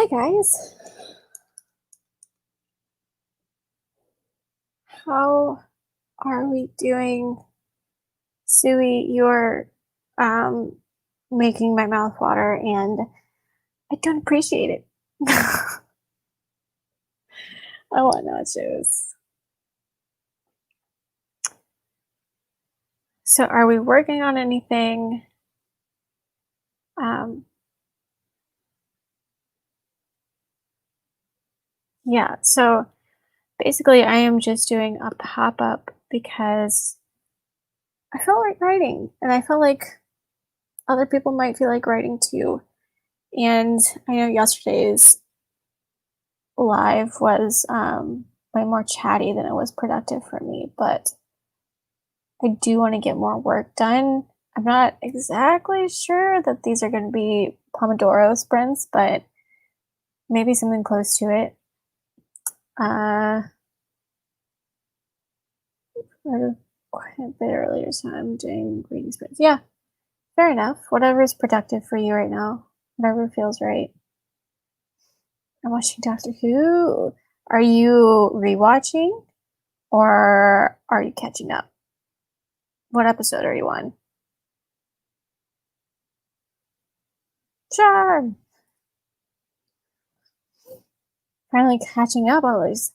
Hi guys. How are we doing? Suey, you're um making my mouth water and I don't appreciate it. I want nachos. So are we working on anything? Um yeah, so basically I am just doing a pop-up because I felt like writing and I felt like other people might feel like writing too. And I know yesterday's live was way more chatty than it was productive for me, but I do want to get more work done. I'm not exactly sure that these are going to be Pomodoro sprints, but maybe something close to it. Uh, at a quite a bit earlier time doing reading sprints. Yeah, fair enough. Whatever is productive for you right now, whatever feels right. I'm watching Doctor Who. Are you rewatching or are you catching up? What episode are you on? Sure. Finally catching up on these.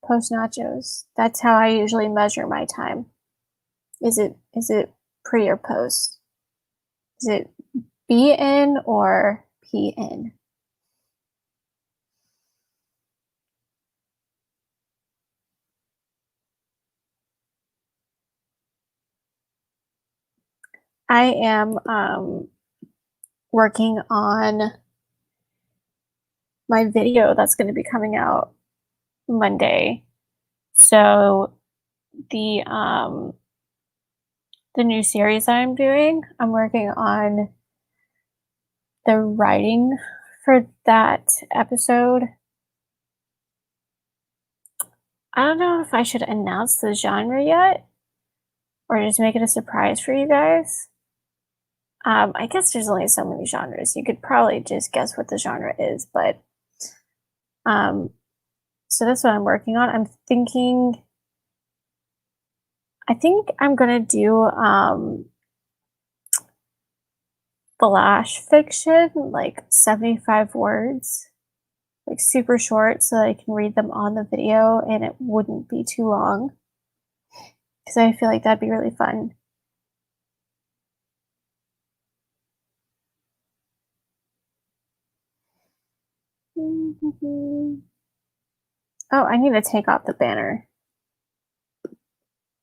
Post nachos. That's how I usually measure my time. Is it pre or post? Is it be in or p in? I am working on my video that's going to be coming out Monday. So the um the new series I'm doing, I'm working on the writing for that episode. I don't know if I should announce the genre yet or just make it a surprise for you guys. I guess there's only so many genres. You could probably just guess what the genre is, but um, so that's what I'm working on. I think I'm gonna do flash fiction, like 75 words, like super short, so that I can read them on the video and it wouldn't be too long. Because I feel like that'd be really fun. Oh, I need to take off the banner.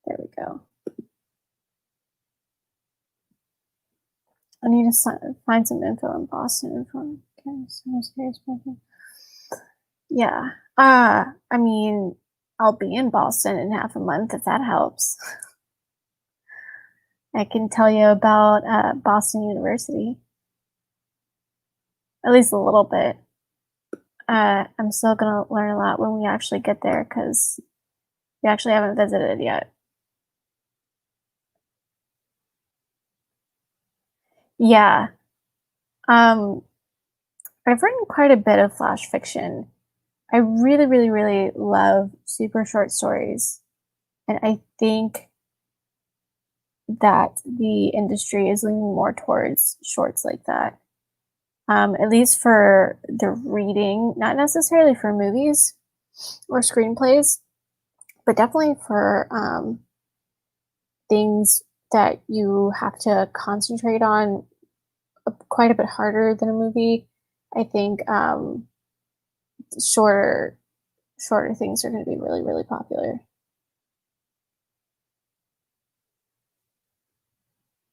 There we go. I need to find some info in Boston info. Okay, so serious. Yeah. I mean, I'll be in Boston in half a month if that helps. I can tell you about Boston University, at least a little bit. I'm still gonna learn a lot when we actually get there because we actually haven't visited yet. Yeah. Um, I've written quite a bit of flash fiction. I really, really, really love super short stories. And I think that the industry is leaning more towards shorts like that. At least for the reading, not necessarily for movies or screenplays, but definitely for things that you have to concentrate on quite a bit harder than a movie. I think shorter shorter things are going to be really really popular.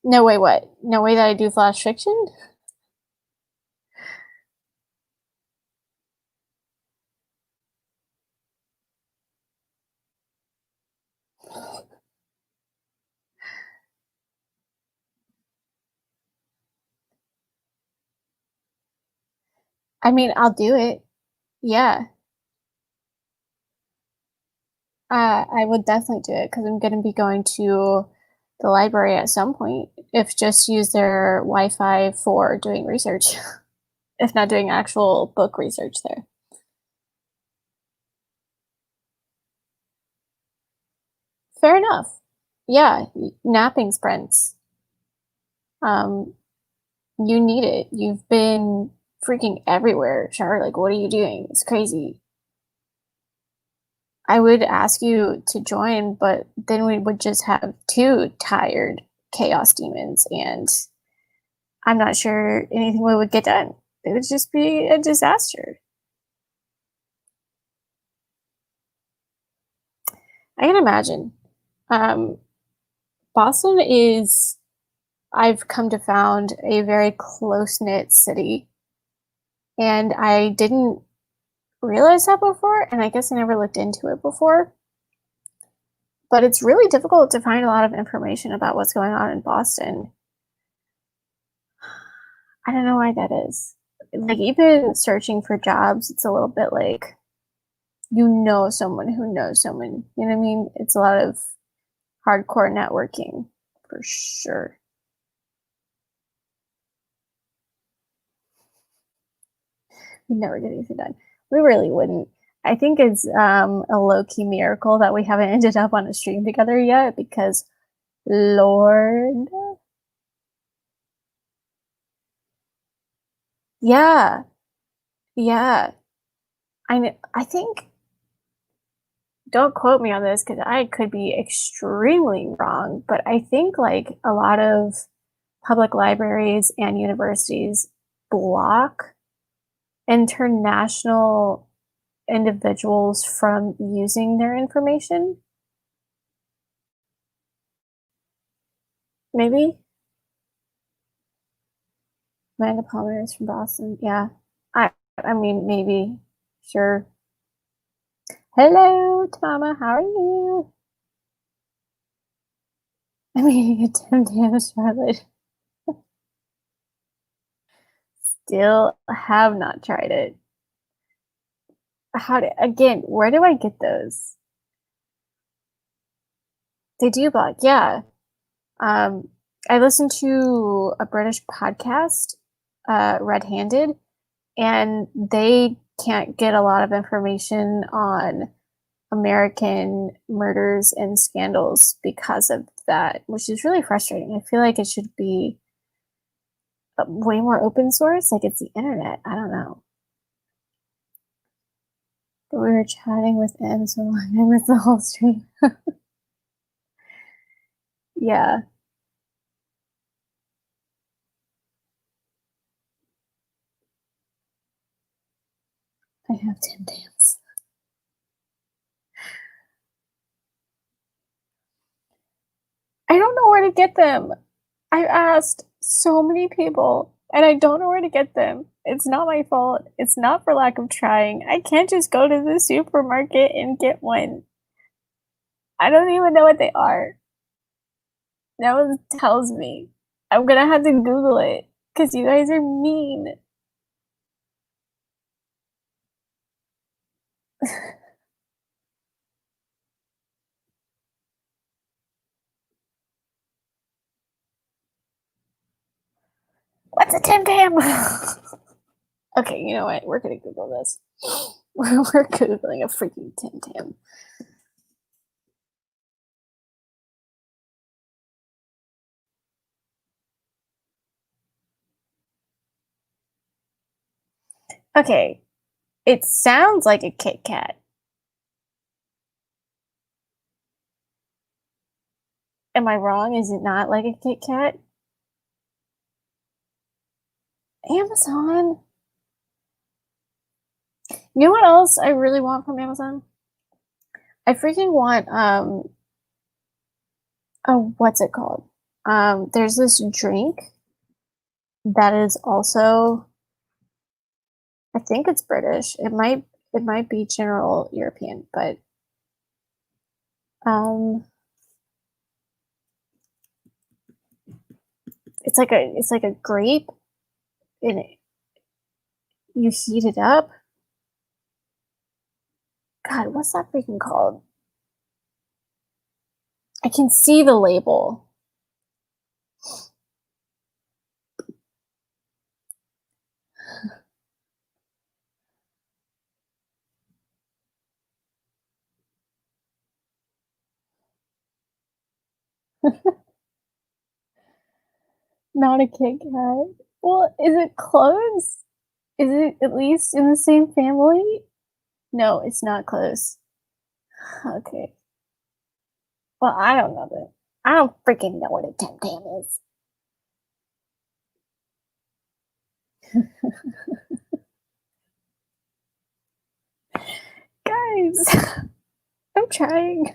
No way, what? No way that I do flash fiction? I mean, I'll do it. Yeah. I would definitely do it because I'm going to be going to the library at some point, if just use their Wi-Fi for doing research, if not doing actual book research there. Fair enough. Yeah, napping sprints. Um, you need it. You've been freaking everywhere, Char. Like, what are you doing? It's crazy. I would ask you to join, but then we would just have two tired chaos demons, and I'm not sure anything we would get done. It would just be a disaster. I can imagine. Um, Boston is, I've come to found, a very close knit city, and I didn't realize that before, and I guess I never looked into it before. But it's really difficult to find a lot of information about what's going on in Boston. I don't know why that is. Like, even searching for jobs, it's a little bit like you know someone who knows someone. You know what I mean? It's a lot of hardcore networking for sure. We never get anything done. We really wouldn't. I think it's a low key miracle that we haven't ended up on a stream together yet because, Lord, yeah, yeah. I think, don't quote me on this because I could be extremely wrong, but I think like a lot of public libraries and universities block international individuals from using their information. Maybe Amanda Palmer is from Boston. Yeah, I I mean maybe, sure. Hello, Tama. How are you? I'm eating a Tim Tam Charlotte. Still have not tried it. How do, again, where do I get those? They do blog, yeah. Um, I listened to a British podcast, Red Handed, and they can't get a lot of information on American murders and scandals because of that, which is really frustrating. I feel like it should be way more open source, like it's the internet. I don't know. But we were chatting with M so long, I missed the whole stream. Yeah, I have Tim Tams. I don't know where to get them. I've asked so many people and I don't know where to get them. It's not my fault. It's not for lack of trying. I can't just go to the supermarket and get one. I don't even know what they are. No one tells me. I'm gonna have to Google it because you guys are mean. What's a Tim Tam? Okay, you know what? We're gonna Google this. We're Googling a freaking Tim Tam. Okay, it sounds like a Kit Kat. Am I wrong? Is it not like a Kit Kat? Amazon. You know what else I really want from Amazon? I freaking want oh, what's it called? There's this drink that is also, I think it's British. It might be general European, but um it's like a grape and you heat it up. God, what's that freaking called? I can see the label. Not a Kit Kat. Well, is it close? Is it at least in the same family? No, it's not close. Okay. Well, I don't know that. I don't freaking know what a Tim Tam is. Guys, I'm trying.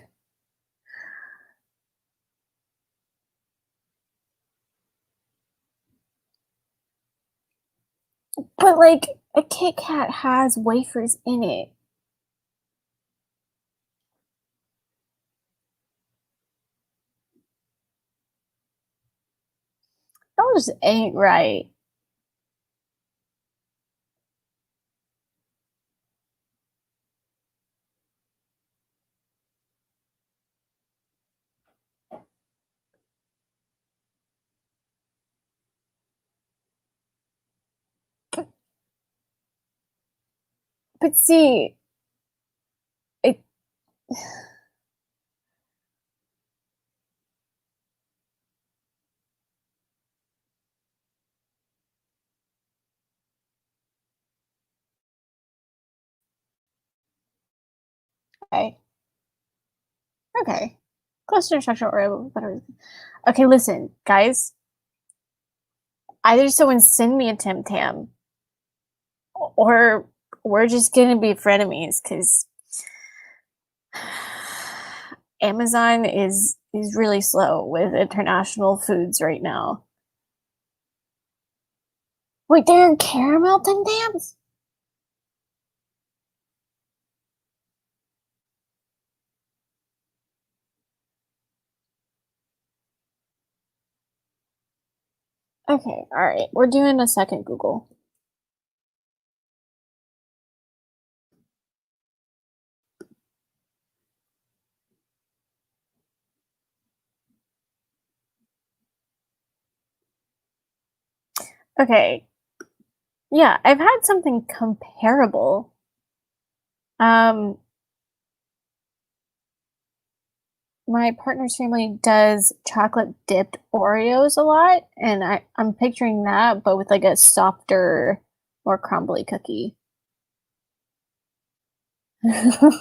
But, like, a Kit Kat has wafers in it. That just ain't right. But see, it okay, okay. Close to instructional or better. Okay, listen, guys. Either someone send me a Tim Tam, or we're just gonna be frenemies because Amazon is really slow with international foods right now. Wait, there are caramel Tim Tams? Okay, all right. We're doing a second Google. Okay, yeah, I've had something comparable. Um, my partner's family does chocolate dipped Oreos a lot, and I'm picturing that, but with like a softer, more crumbly cookie. I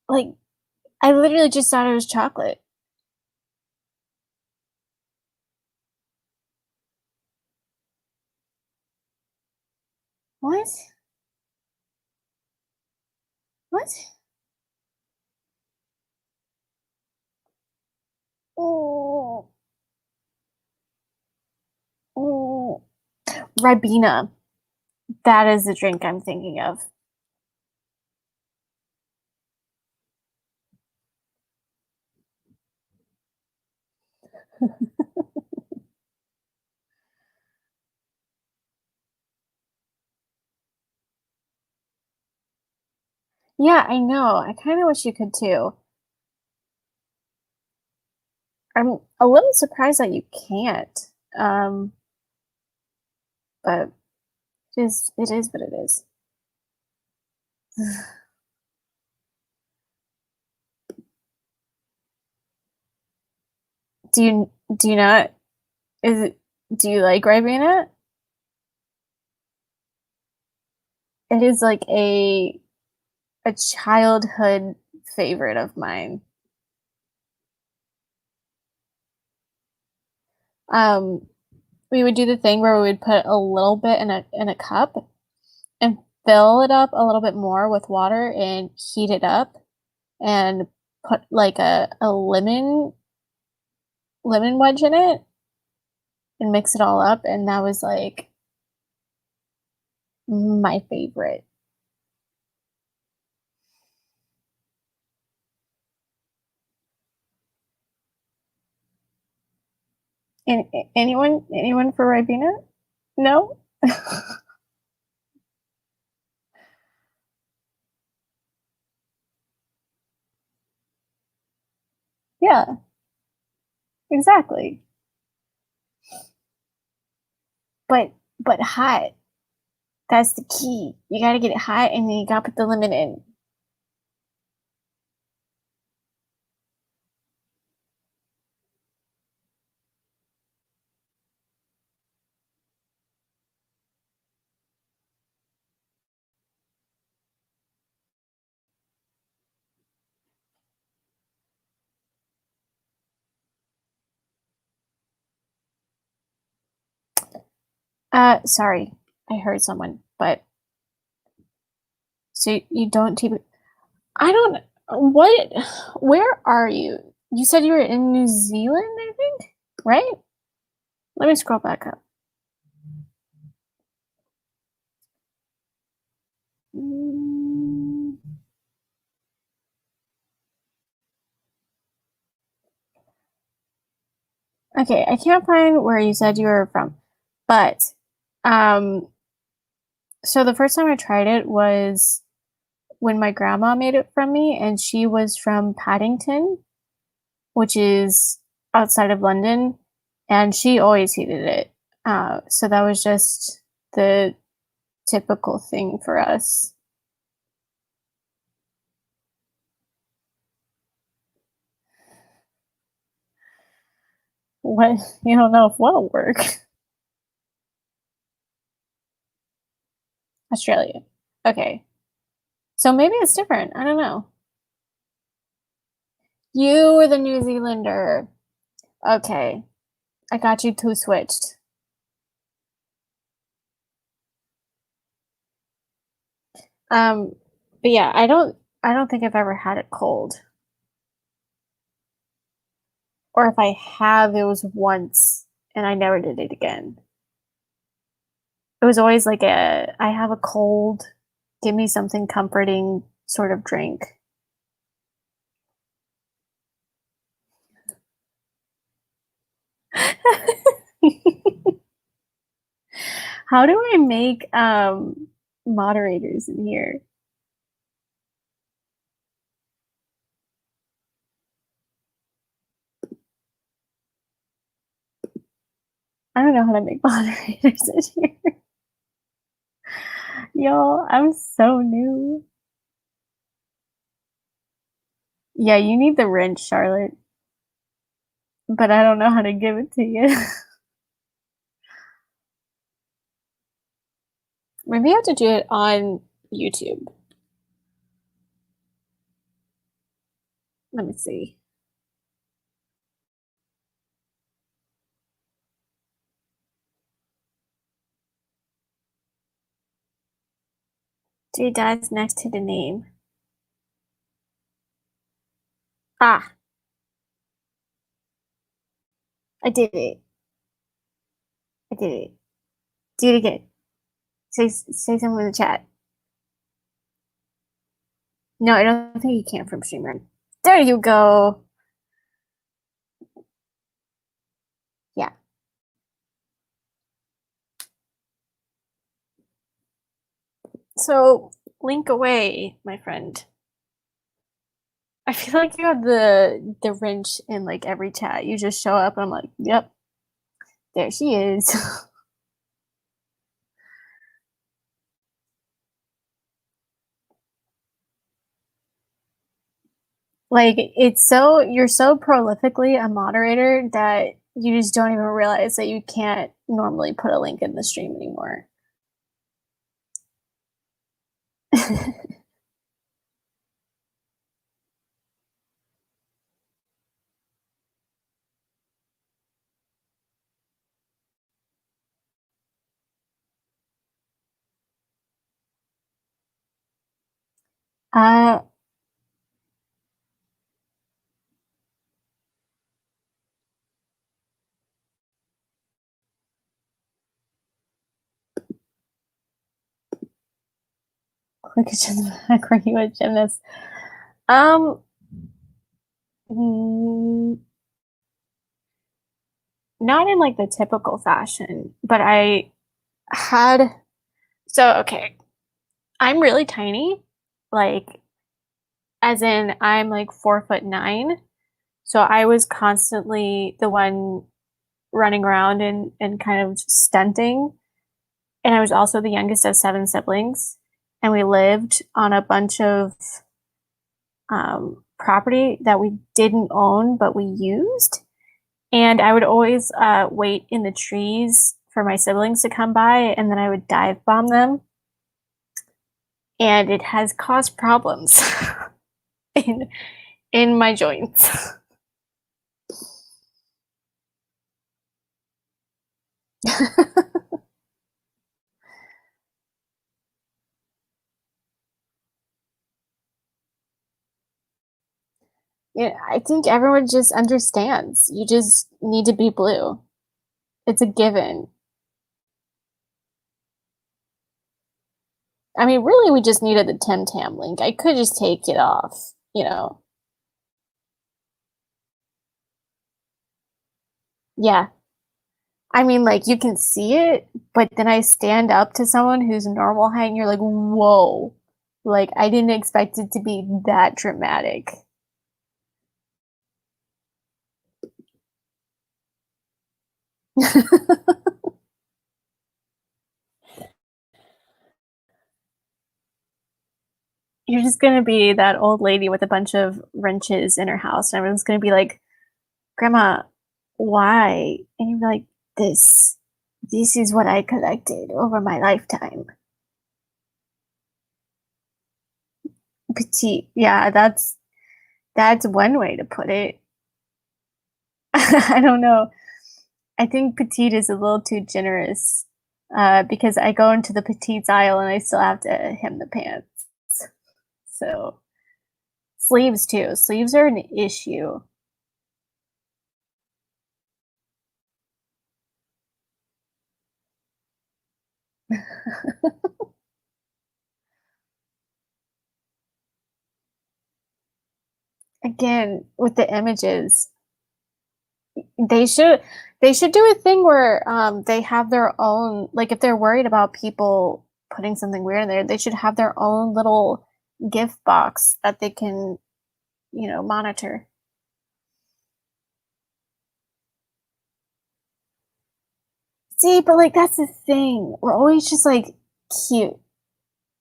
like I literally just thought it was chocolate. What? What? Oh, oh. Ribena. That is the drink I'm thinking of. Yeah, I know. I kind of wish you could too. I'm a little surprised that you can't. Um, but it is what it is. Do you not is it do you like Ribena? It is like a childhood favorite of mine. Um, we would do the thing where we would put a little bit in a cup and fill it up a little bit more with water and heat it up and put like a lemon wedge in it and mix it all up, and that was like my favorite. And anyone for Ribena? No? Yeah, exactly. But hot. That's the key. You gotta get it hot and then you gotta put the lemon in. Sorry. I heard someone, but so you don't TP. I don't what where are you? You said you were in New Zealand, I think? Right? Let me scroll back up. Mm, okay, I can't find where you said you were from. But um so the first time I tried it was when my grandma made it from me and she was from Paddington, which is outside of London, and she always hated it. So that was just the typical thing for us. What? You don't know if what'll work. Australia. Okay. So maybe it's different. I don't know. You were the New Zealander. Okay. I got you two switched. Um, but yeah, I don't think I've ever had it cold. Or if I have, it was once and I never did it again. It was always like I have a cold, give me something comforting sort of drink. How do I make moderators in here? I don't know how to make moderators in here. Y'all, I'm so new. Yeah, you need the wrench, Charlotte, but I don't know how to give it to you. Maybe I have to do it on YouTube. Let me see. Three dots next to the name. Ah, I did it. I did it. Do it again. Say something in the chat. No, I don't think you can from Streamer. There you go. Yeah. So link away, my friend. I feel like you have the wrench in like every chat. You just show up and I'm like, yep, there she is. Like it's so you're so prolifically a moderator that you just don't even realize that you can't normally put a link in the stream anymore. uh quick to the back, were you a gymnast? Um mm, not in like the typical fashion, but I had so okay. I'm really tiny, like as in I'm like 4'9". So I was constantly the one running around and kind of stunting. and I was also the youngest of 7 siblings, and we lived on a bunch of, property that we didn't own, but we used, and I would always, wait in the trees for my siblings to come by, and then I would dive bomb them, and it has caused problems in in my joints. Yeah, I think everyone just understands. You just need to be blue. It's a given. I mean, really, we just needed the Tim Tam link. I could just take it off, you know? Yeah. I mean, like, you can see it, but then I stand up to someone who's normal height, and you're like, whoa. Like, I didn't expect it to be that dramatic. You're just gonna be that old lady with a bunch of wrenches in her house, and everyone's gonna be like, "Grandma, why?" And you're like, "This, this is what I collected over my lifetime." Petite, yeah, that's one way to put it. I don't know. I think petite is a little too generous, because I go into the petites aisle and I still have to hem the pants. So sleeves too. Sleeves are an issue. Again, with the images, they should they should do a thing where they have their own, like if they're worried about people putting something weird in there, they should have their own little gift box that they can, monitor. See, but like that's the thing. We're always just like cute,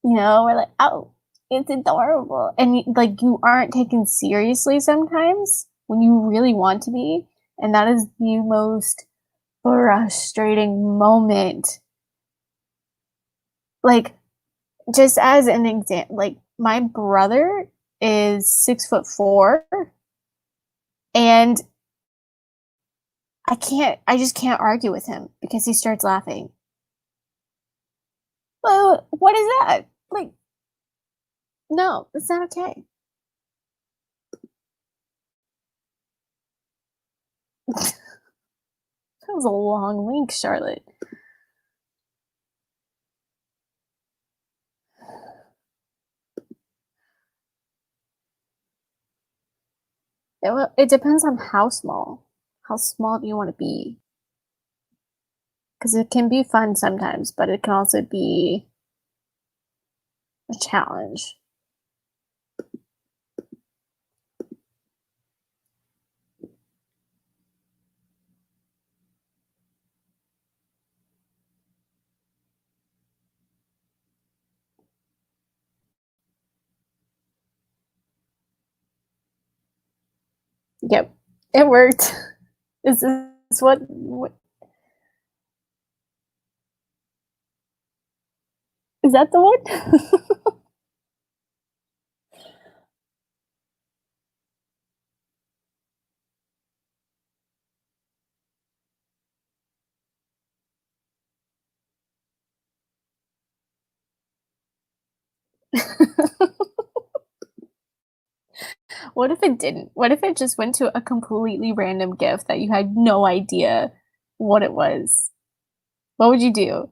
we're like, oh, it's adorable. And like you aren't taken seriously sometimes when you really want to be. And that is the most frustrating moment. Like, just as an example, like my brother is 6'4", and I just can't argue with him because he starts laughing. Well, what is that? Like, no, that's not okay. That was a long link, Charlotte. It depends on how small. How small do you want to be? Because it can be fun sometimes, but it can also be a challenge. Yep, it worked. Is this what is that the one? What if it didn't? What if it just went to a completely random gift that you had no idea what it was? What would you do?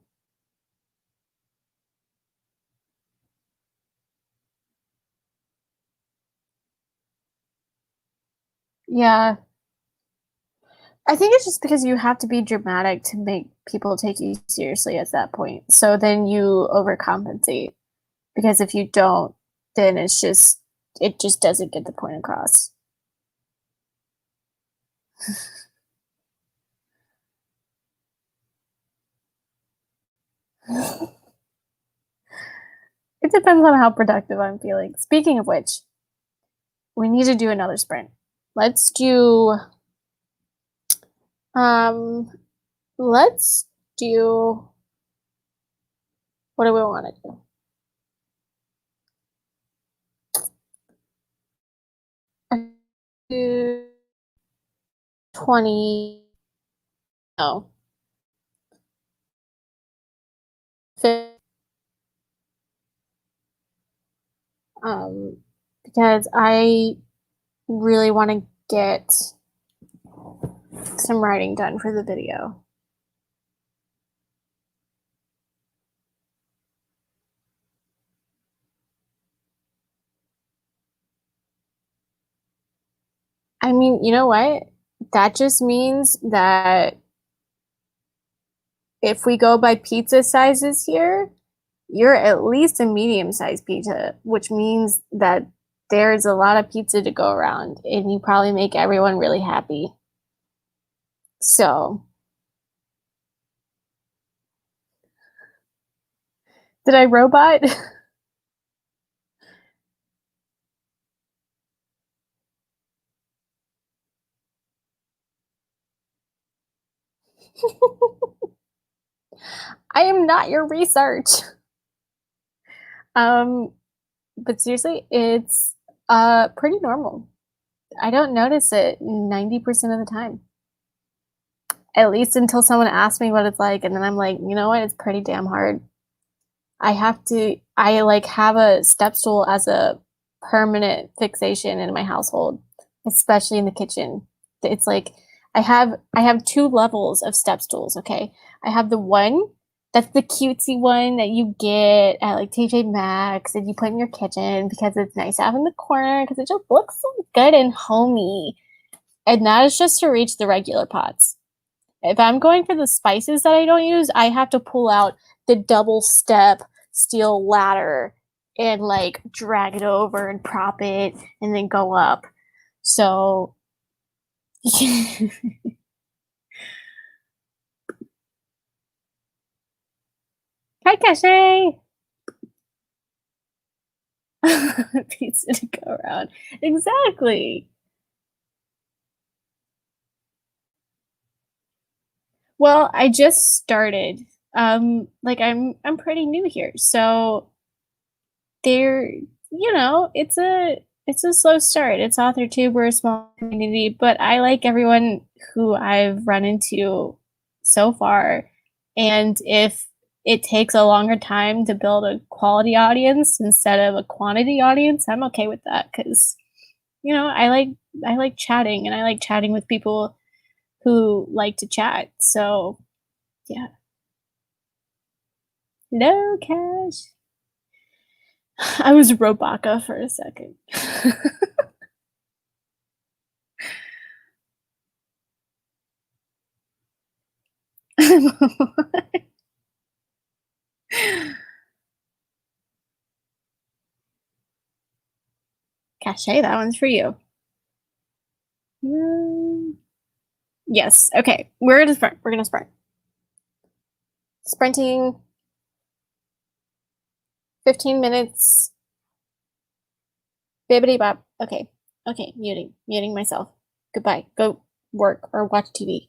Yeah. I think it's just because you have to be dramatic to make people take you seriously at that point. So then you overcompensate because if you don't, then it just doesn't get the point across. It depends on how productive I'm feeling. Speaking of which, we need to do another sprint. Let's do um let's do what do we want to do? Do 20 no. 50, um because I really want to get some writing done for the video. I mean, you know what? That just means that if we go by pizza sizes here, you're at least a medium-sized pizza, which means that there's a lot of pizza to go around, and you probably make everyone really happy. So, did I robot? I am not your research. Um, but seriously, it's pretty normal. I don't notice it 90% of the time. At least until someone asks me what it's like, and then I'm like, you know what? It's pretty damn hard. I like have a step stool as a permanent fixation in my household, especially in the kitchen. It's like I have two levels of step stools, okay? I have the one that's the cutesy one that you get at like TJ Maxx and you put in your kitchen because it's nice to have in the corner because it just looks so good and homey. And that is just to reach the regular pots. If I'm going for the spices that I don't use, I have to pull out the double step steel ladder and like drag it over and prop it and then go up. So hi Cache. Pizza to go around. Exactly. Well, I just started. Like I'm pretty new here. So there it's a slow start. It's AuthorTube, we're a small community, but I like everyone who I've run into so far. And if it takes a longer time to build a quality audience instead of a quantity audience, I'm okay with that because I like chatting and I like chatting with people who like to chat. So yeah. No cash. I was Robaka for a second. Cache, that one's for you. Mm, yes. Okay. We're gonna sprint. We're gonna sprint. Sprinting 15 minutes. Bibbity bop. Okay. Okay. Muting. Muting myself. Goodbye. Go work or watch TV.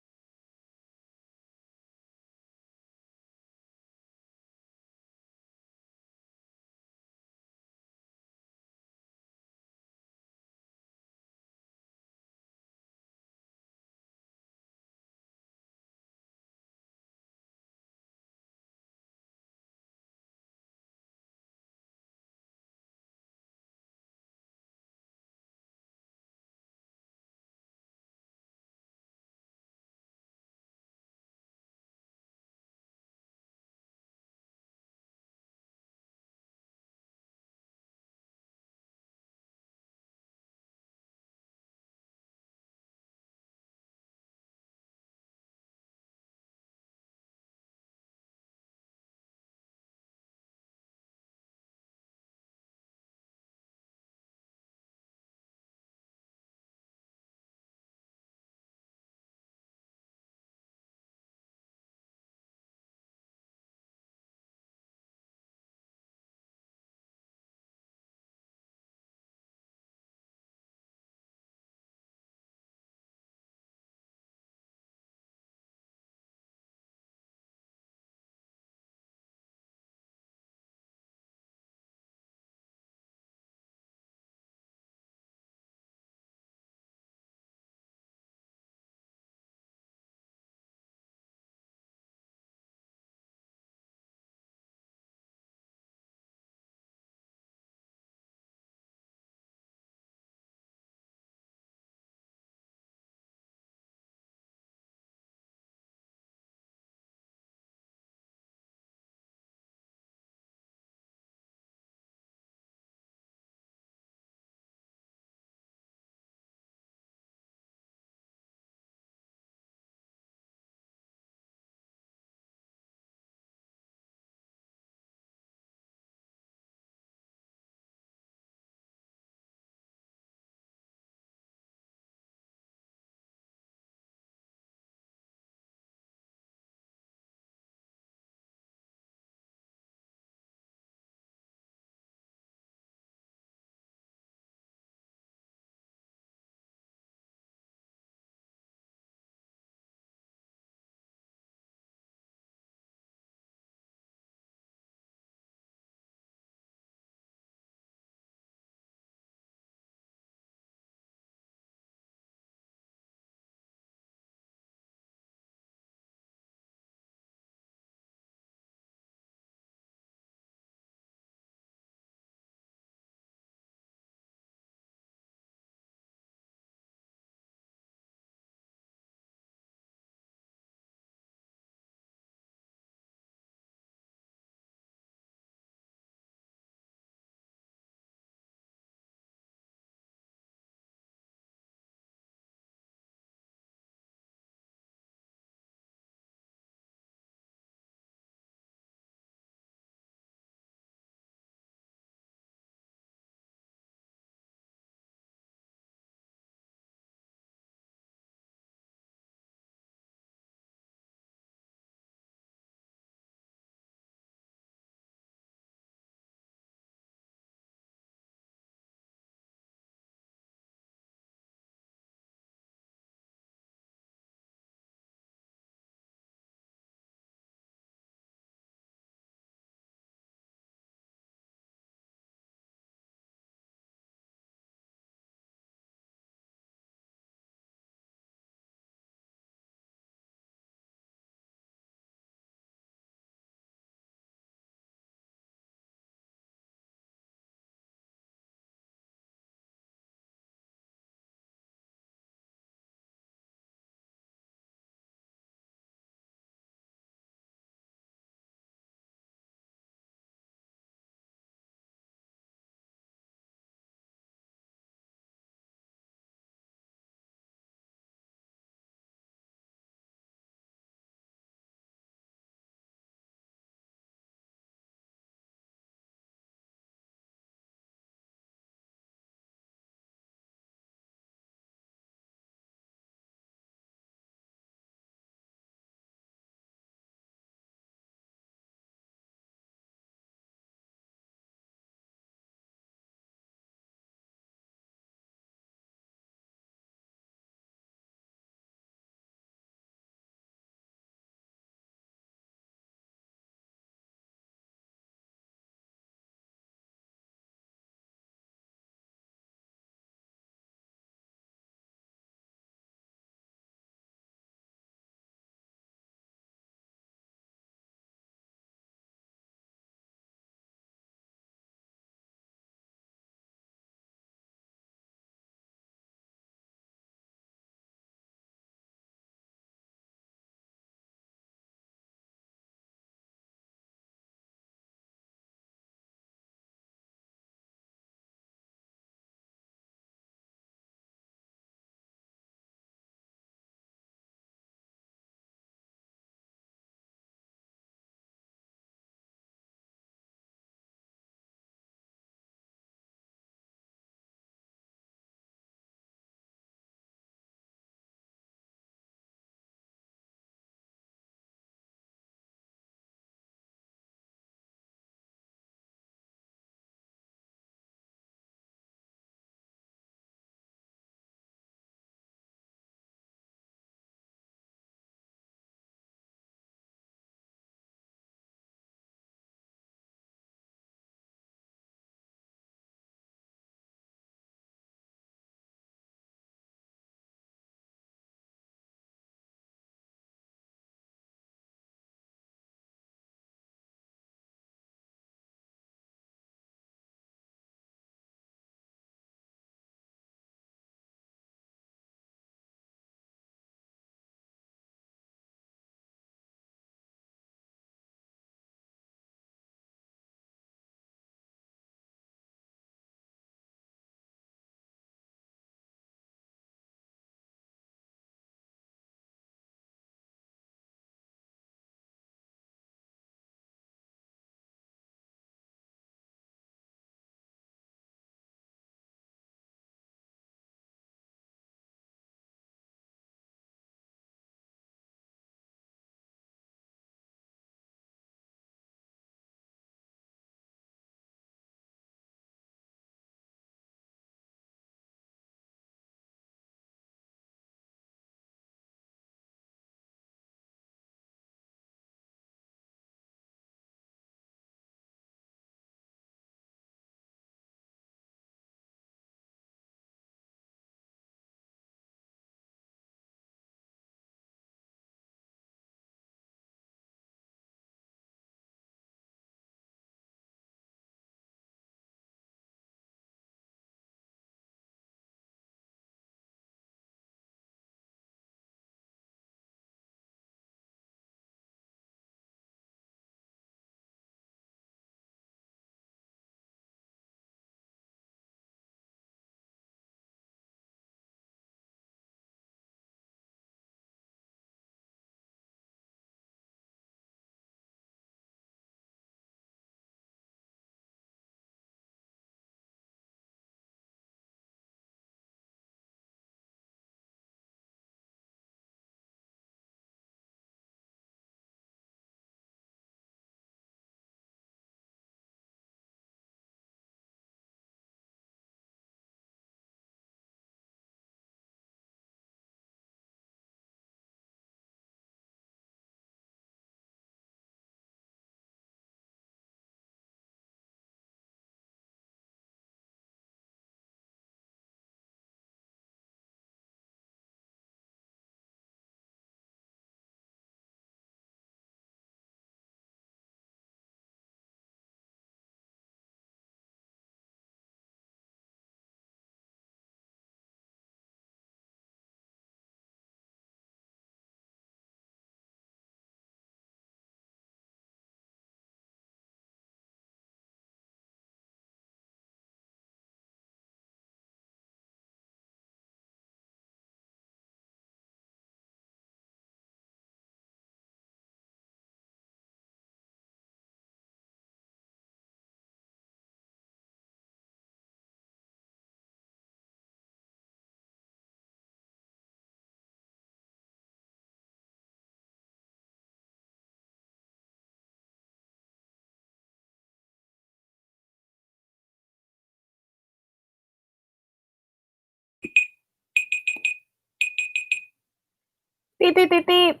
Beep, beep, beep, beep.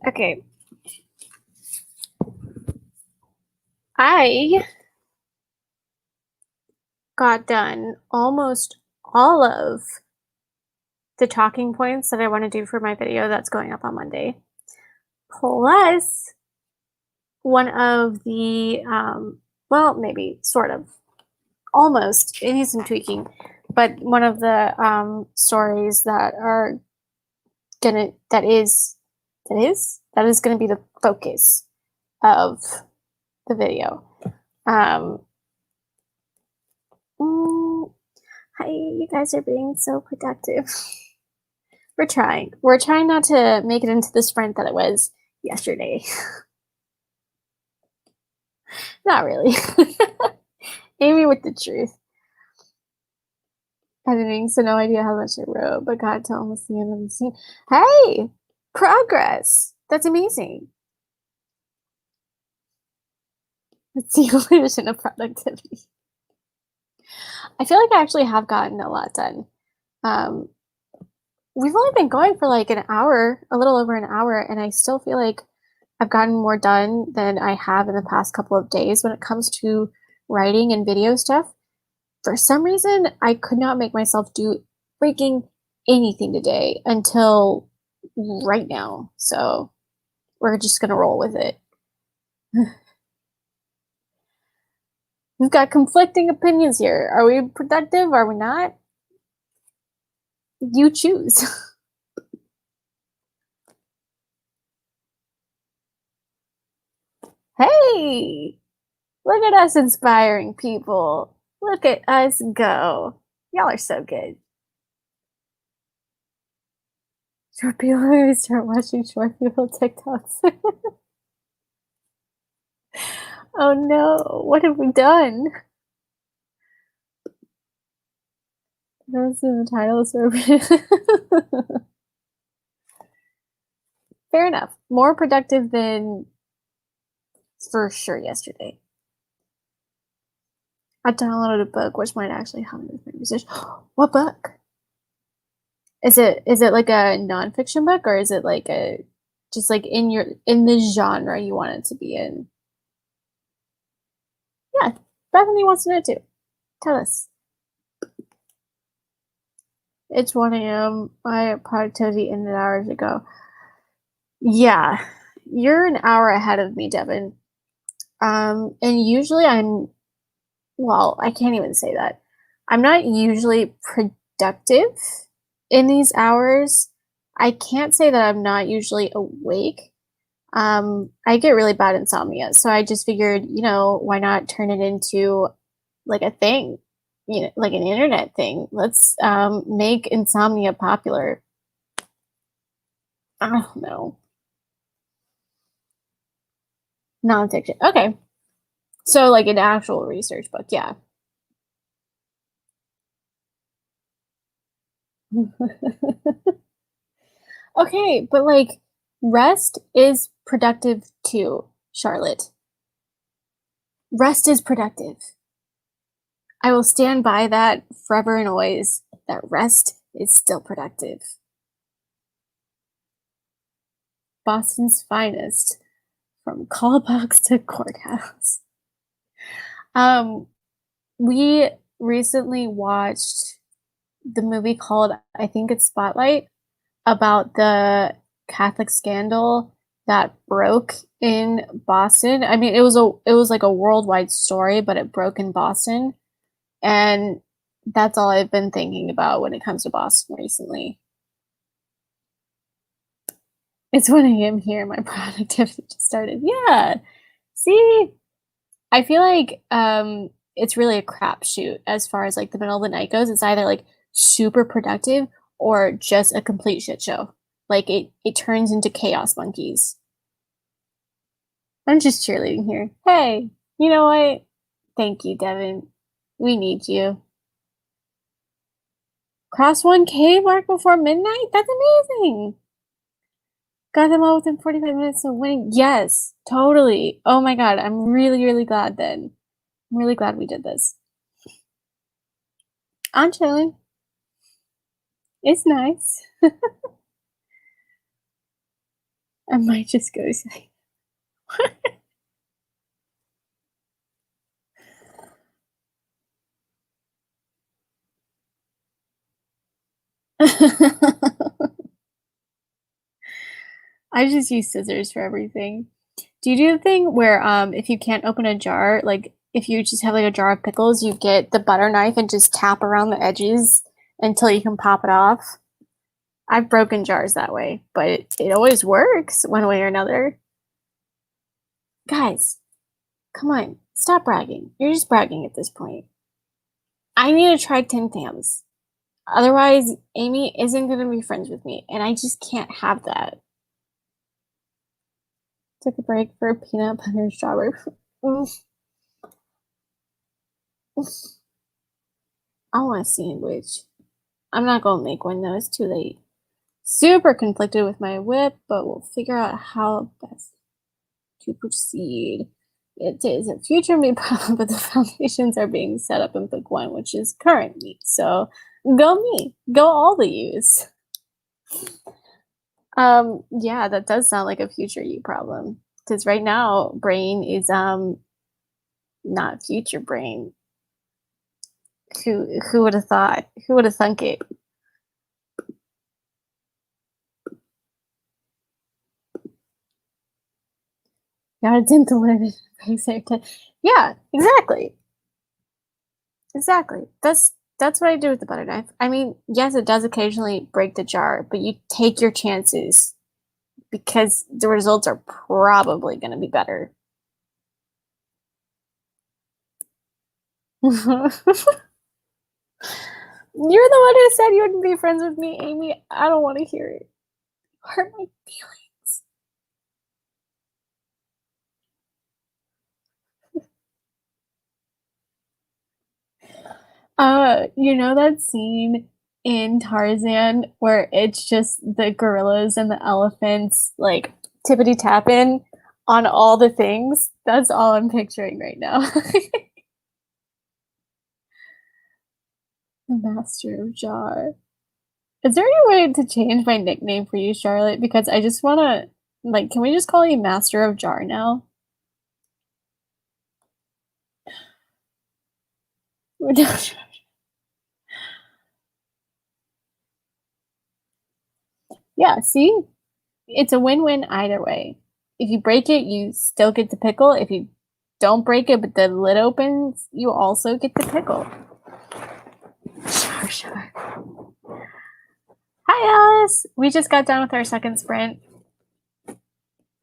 Okay. I got done almost all of the talking points that I want to do for my video that's going up on Monday. Plus, one of the, well, maybe sort of, almost, it needs some tweaking, but one of the stories that are gonna, that is gonna be the focus of the video. Um, mm, Hi, you guys are being so productive. We're trying. We're trying not to make it into the sprint that it was yesterday. Not really. Amy with the truth. Editing, so no idea how much I wrote, but got to almost the end of the scene. Hey! Progress! That's amazing. It's the illusion of productivity. I feel like I actually have gotten a lot done. Um, we've only been going for like an hour, a little over an hour, and I still feel like I've gotten more done than I have in the past couple of days when it comes to writing and video stuff. For some reason, I could not make myself do freaking anything today until right now. So we're just going to roll with it. We've got conflicting opinions here. Are we productive? Are we not? You choose. Hey, look at us inspiring people. Look at us go. Y'all are so good. Short people start watching short people TikToks. Oh no, what have we done? That's in the title, so fair enough. More productive than for sure yesterday. I downloaded a book which might actually help me with my research. What book? Is it like a nonfiction book or is it like a just like in the genre you want it to be in? Yeah, Bethany wants to know too. Tell us. It's 1 a.m. My productivity ended hours ago. Yeah, you're an hour ahead of me, Devin. And usually well, I can't even say that. I'm not usually productive in these hours. I can't say that I'm not usually awake. I get really bad insomnia, so I just figured, why not turn it into like a thing, like an internet thing. Let's make insomnia popular. I don't know. Nonfiction. Okay. So like an actual research book, yeah. Okay, but like rest is productive too, Charlotte. Rest is productive. I will stand by that forever and always. That rest is still productive. Boston's finest, from callbox to courthouse. Um, we recently watched the movie called, I think it's Spotlight, about the Catholic scandal that broke in Boston. I mean, it was like a worldwide story, but it broke in Boston. And that's all I've been thinking about when it comes to Boston recently. It's 1 a.m. here. My productivity just started. Yeah. See, I feel like it's really a crapshoot as far as like the middle of the night goes. It's either like super productive or just a complete shit show. Like it turns into chaos monkeys. I'm just cheerleading here. Hey, you know what? Thank you, Devin. We need you. Cross 1K mark before midnight? That's amazing. Got them all within 45 minutes of winning. Yes, totally. Oh my God. I'm really, really glad then. I'm really glad we did this. I'm chilling. It's nice. I might just go say I just use scissors for everything. Do you do the thing where, if you can't open a jar, like, if you just have, like, a jar of pickles, you get the butter knife and just tap around the edges until you can pop it off? I've broken jars that way, but it always works one way or another. Guys, come on, stop bragging. You're just bragging at this point. I need to try Tim Tams. Otherwise, Amy isn't gonna be friends with me, and I just can't have that. Took a break for peanut butter and strawberry. Oof, oof. I want a sandwich. I'm not gonna make one though, it's too late. Super conflicted with my whip, but we'll figure out how best to proceed. It is a future me problem, but the foundations are being set up in book one, which is current me. So go me, go all the use. Yeah, that does sound like a future you problem. Because right now, brain is not future brain. Who would have thought? Who would have thunk it? Got a dental in it. Yeah, exactly. Exactly. That's what I do with the butter knife. I mean, yes, it does occasionally break the jar, but you take your chances because the results are probably going to be better. You're the one who said you wouldn't be friends with me, Amy. I don't want to hear it. Hurt my feelings. You know that scene in Tarzan where it's just the gorillas and the elephants like tippity tapping on all the things? That's all I'm picturing right now. The Master of Jar. Is there any way to change my nickname for you, Charlotte? Because I just wanna like, can we just call you Master of Jar now? Yeah, see? It's a win-win either way. If you break it, you still get the pickle. If you don't break it, but the lid opens, you also get the pickle. Sure, sure. Hi, Alice. We just got done with our second sprint.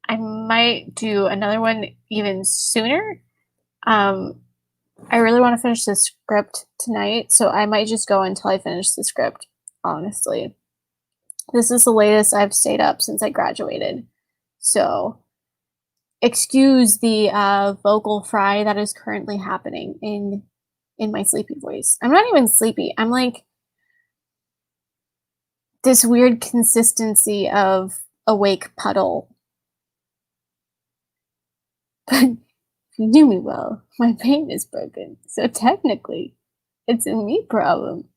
I might do another one even sooner. Um, I really want to finish the script tonight, so I might just go until I finish the script, honestly. This is the latest I've stayed up since I graduated. So excuse the vocal fry that is currently happening in my sleepy voice. I'm not even sleepy. I'm like this weird consistency of awake puddle. But if you knew me well, my brain is broken. So technically, it's a me problem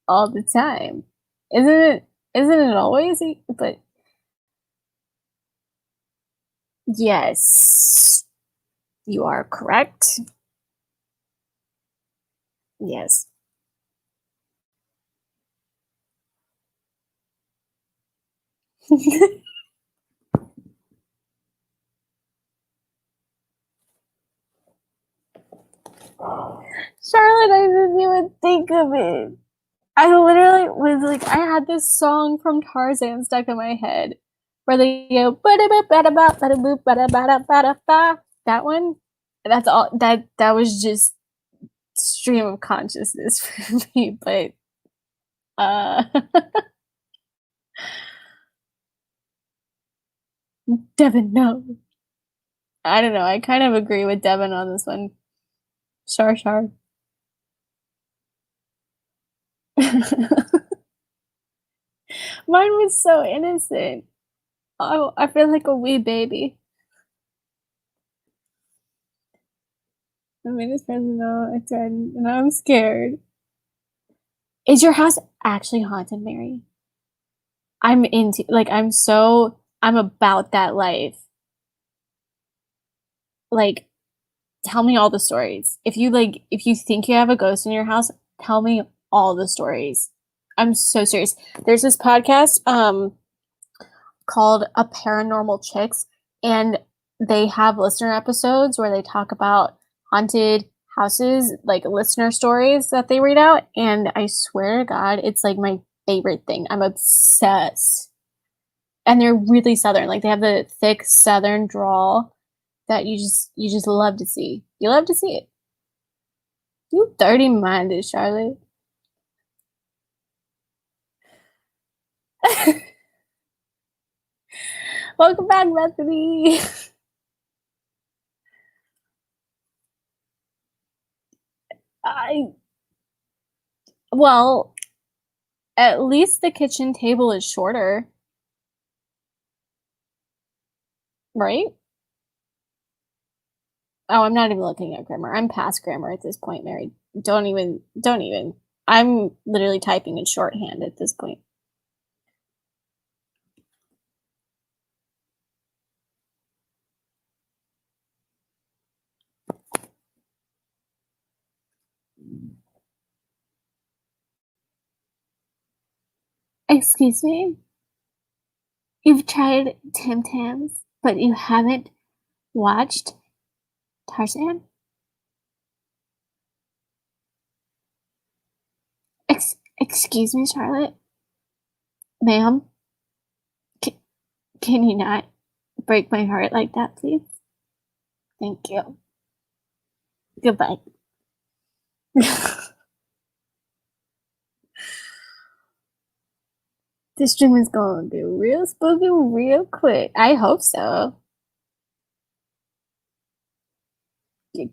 all the time. Isn't it? Isn't it always? But yes, you are correct. Yes. Charlotte, I didn't even think of it. I literally was like, I had this song from Tarzan stuck in my head where they go that one. That's all that was just stream of consciousness for me. But uh Devin, no. I don't know. I kind of agree with Devin on this one. Shar Shar. Mine was so innocent. Oh, I feel like a wee baby. I made his friends know I tried, and I'm scared. Is your house actually haunted, Mary? I'm into like, I'm about that life. Like, tell me all the stories. If you think you have a ghost in your house, tell me all the stories. I'm so serious. There's this podcast, called A Paranormal Chicks, and they have listener episodes where they talk about haunted houses, like listener stories that they read out, and I swear to God, it's like my favorite thing. I'm obsessed. And they're really southern. Like they have the thick southern drawl that you just love to see. You love to see it. You dirty minded, Charlotte. Welcome back, Bethany. I well, at least the kitchen table is shorter, right? Oh, I'm not even looking at grammar. I'm past grammar at this point, Mary. Don't even. I'm literally typing in shorthand at this point. Excuse me? You've tried Tim Tams, but you haven't watched Tarzan? Excuse me, Charlotte? Ma'am, c- can you not break my heart like that, please? Thank you. Goodbye. This stream is going to be real spooky real quick. I hope so.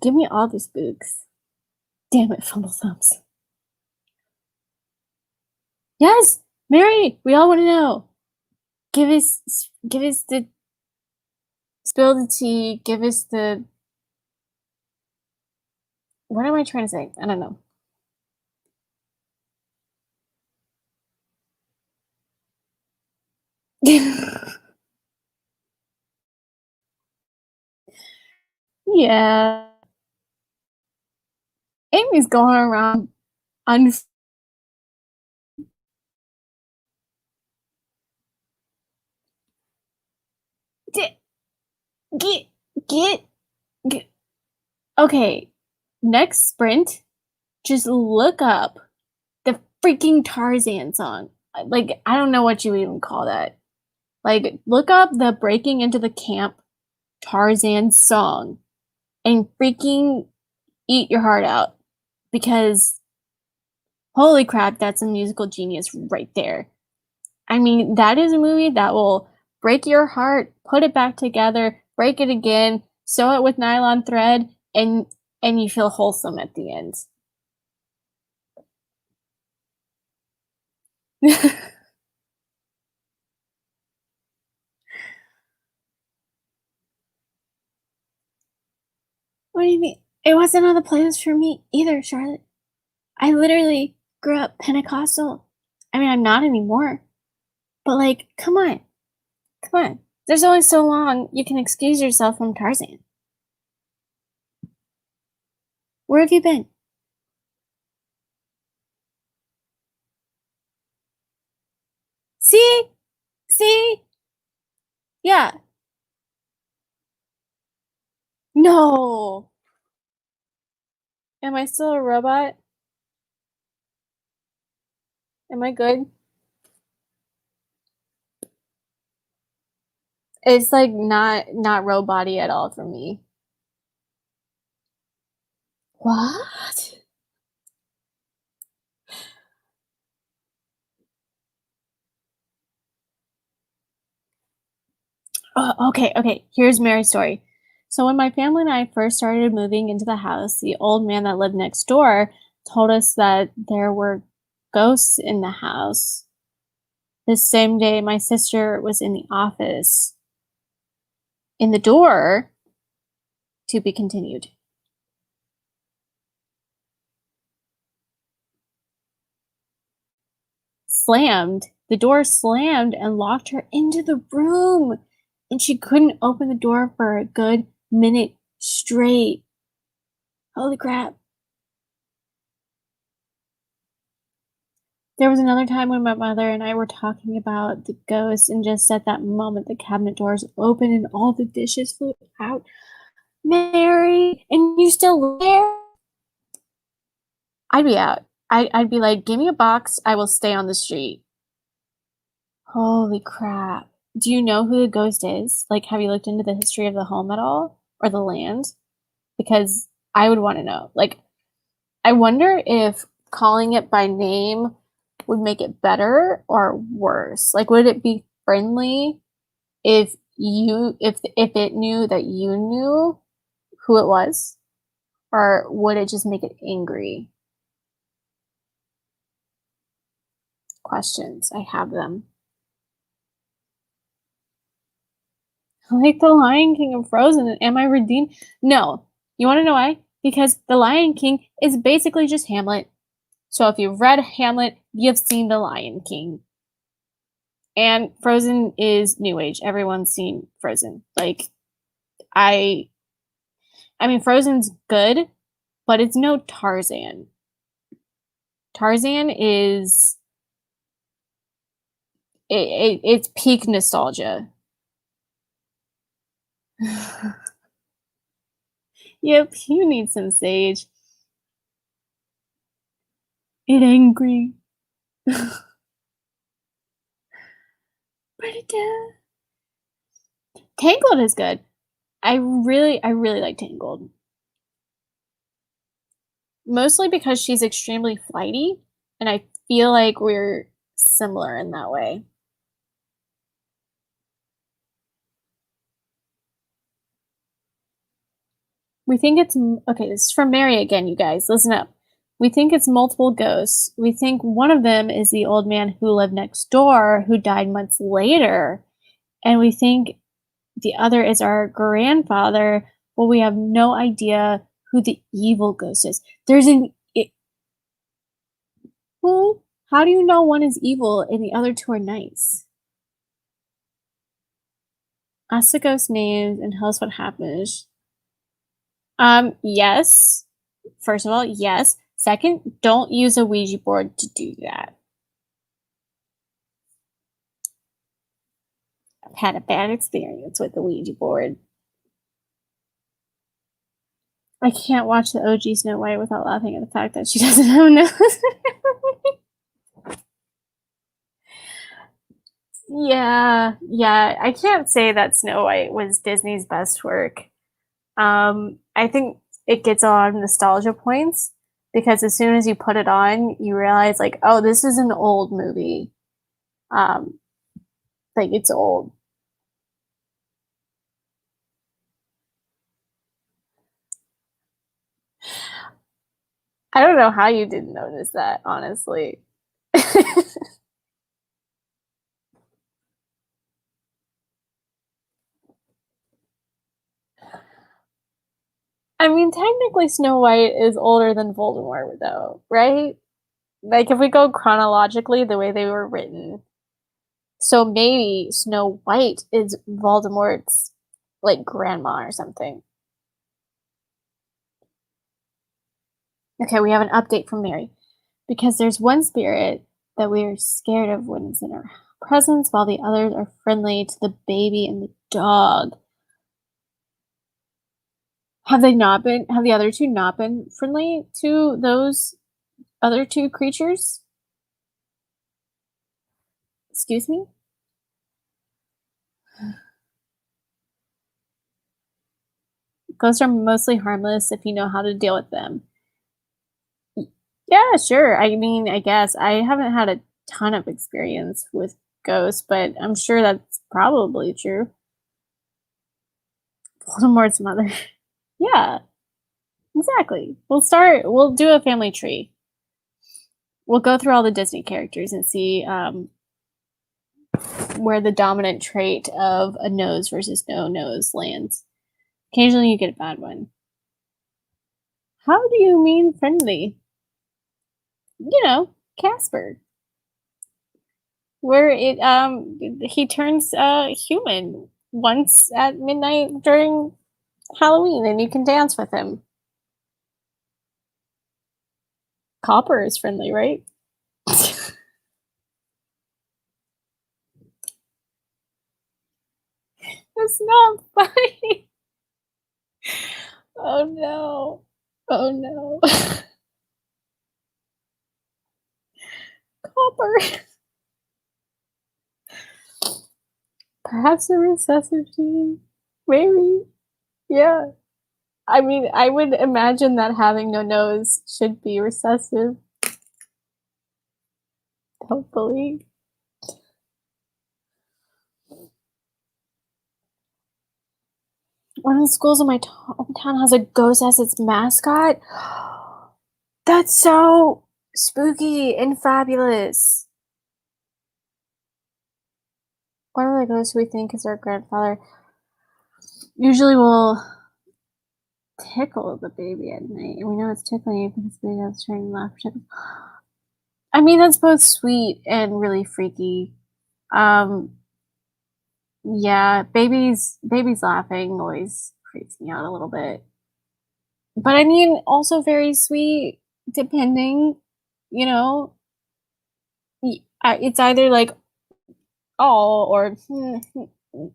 Give me all the spooks. Damn it, Fumble Thumbs. Yes, Mary, we all want to know. Give us the spill the tea. Give us the. What am I trying to say? I don't know. Yeah, Amy's going around un. Get get get get. Okay, next sprint, just look up the freaking Tarzan song. Like, I don't know what you even call that. Like, look up the Breaking into the Camp Tarzan song and freaking eat your heart out because holy crap, that's a musical genius right there. I mean, that is a movie that will break your heart, put it back together, break it again, sew it with nylon thread, and you feel wholesome at the end. What do you mean? It wasn't on the playlist for me either, Charlotte. I literally grew up Pentecostal. I mean, I'm not anymore. But like, come on. Come on. There's only so long you can excuse yourself from Tarzan. Where have you been? See? See? Yeah. No. Am I still a robot? Am I good? It's like not robot-y at all for me. What? Oh, okay, okay. Here's Mary's story. So when my family and I first started moving into the house, the old man that lived next door told us that there were ghosts in the house. The same day my sister was in the office. In the door, to be continued. The door slammed and locked her into the room, and she couldn't open the door for a good minute straight. Holy crap. There was another time when my mother and I were talking about the ghost, and just at that moment, the cabinet doors opened and all the dishes flew out. Mary, and you still there? I'd be out. I'd be like, give me a box. I will stay on the street. Holy crap. Do you know who the ghost is? Like, have you looked into the history of the home at all or the land? Because I would want to know. Like, I wonder if calling it by name would make it better or worse. Like, would it be friendly if it knew that you knew who it was, or would it just make it angry? Questions. I have them. Like the Lion King of Frozen, and am I redeemed? No. You want to know why? Because the Lion King is basically just Hamlet. So if you've read Hamlet, you've seen the Lion King. And Frozen is new age. Everyone's seen Frozen. Like, I mean, Frozen's good, but it's no Tarzan. Tarzan is it's peak nostalgia. Yep, you need some sage. It angry. Tangled is good. I really like Tangled. Mostly because she's extremely flighty, and I feel like we're similar in that way. We think it's okay, this is from Mary again, you guys. Listen up. We think it's multiple ghosts. We think one of them is the old man who lived next door who died months later. And we think the other is our grandfather, but we have no idea who the evil ghost is. There's an well, how do you know one is evil and the other two are nice? Ask the ghost names and tell us what happens. Yes. First of all, yes. Second, don't use a Ouija board to do that. I've had a bad experience with the Ouija board. I can't watch the OG Snow White without laughing at the fact that she doesn't have a nose. Yeah. I can't say that Snow White was Disney's best work. I think it gets a lot of nostalgia points because as soon as you put it on, you realize like, oh, this is an old movie. Um, like it's old. I don't know how you didn't notice that, honestly. I mean, technically, Snow White is older than Voldemort, though, right? Like, if we go chronologically, the way they were written. So maybe Snow White is Voldemort's, like, grandma or something. Okay, we have an update from Mary. Because there's one spirit that we are scared of when it's in our presence, while the others are friendly to the baby and the dog. Have the other two not been friendly to those other two creatures? Excuse me? Ghosts are mostly harmless if you know how to deal with them. Yeah, sure. I mean, I guess I haven't had a ton of experience with ghosts, but I'm sure that's probably true. Voldemort's mother. Yeah, exactly. We'll do a family tree. We'll go through all the Disney characters and see where the dominant trait of a nose versus no nose lands. Occasionally you get a bad one. How do you mean friendly? You know, Casper. where he turns human once at midnight during Halloween, and you can dance with him. Copper is friendly, right? That's not funny. Oh no. Oh no. Copper. Perhaps a recessive gene. Maybe. Yeah. I mean, I would imagine that having no nose should be recessive, hopefully. One of the schools in my hometown has a ghost as its mascot. That's so spooky and fabulous. One of the ghosts we think is our grandfather usually will tickle the baby at night. And we know it's tickling it because the baby is trying to laugh. I mean, that's both sweet and really freaky. Um, yeah, babies laughing always freaks me out a little bit. But I mean, also very sweet, depending, you know, it's either like, oh, or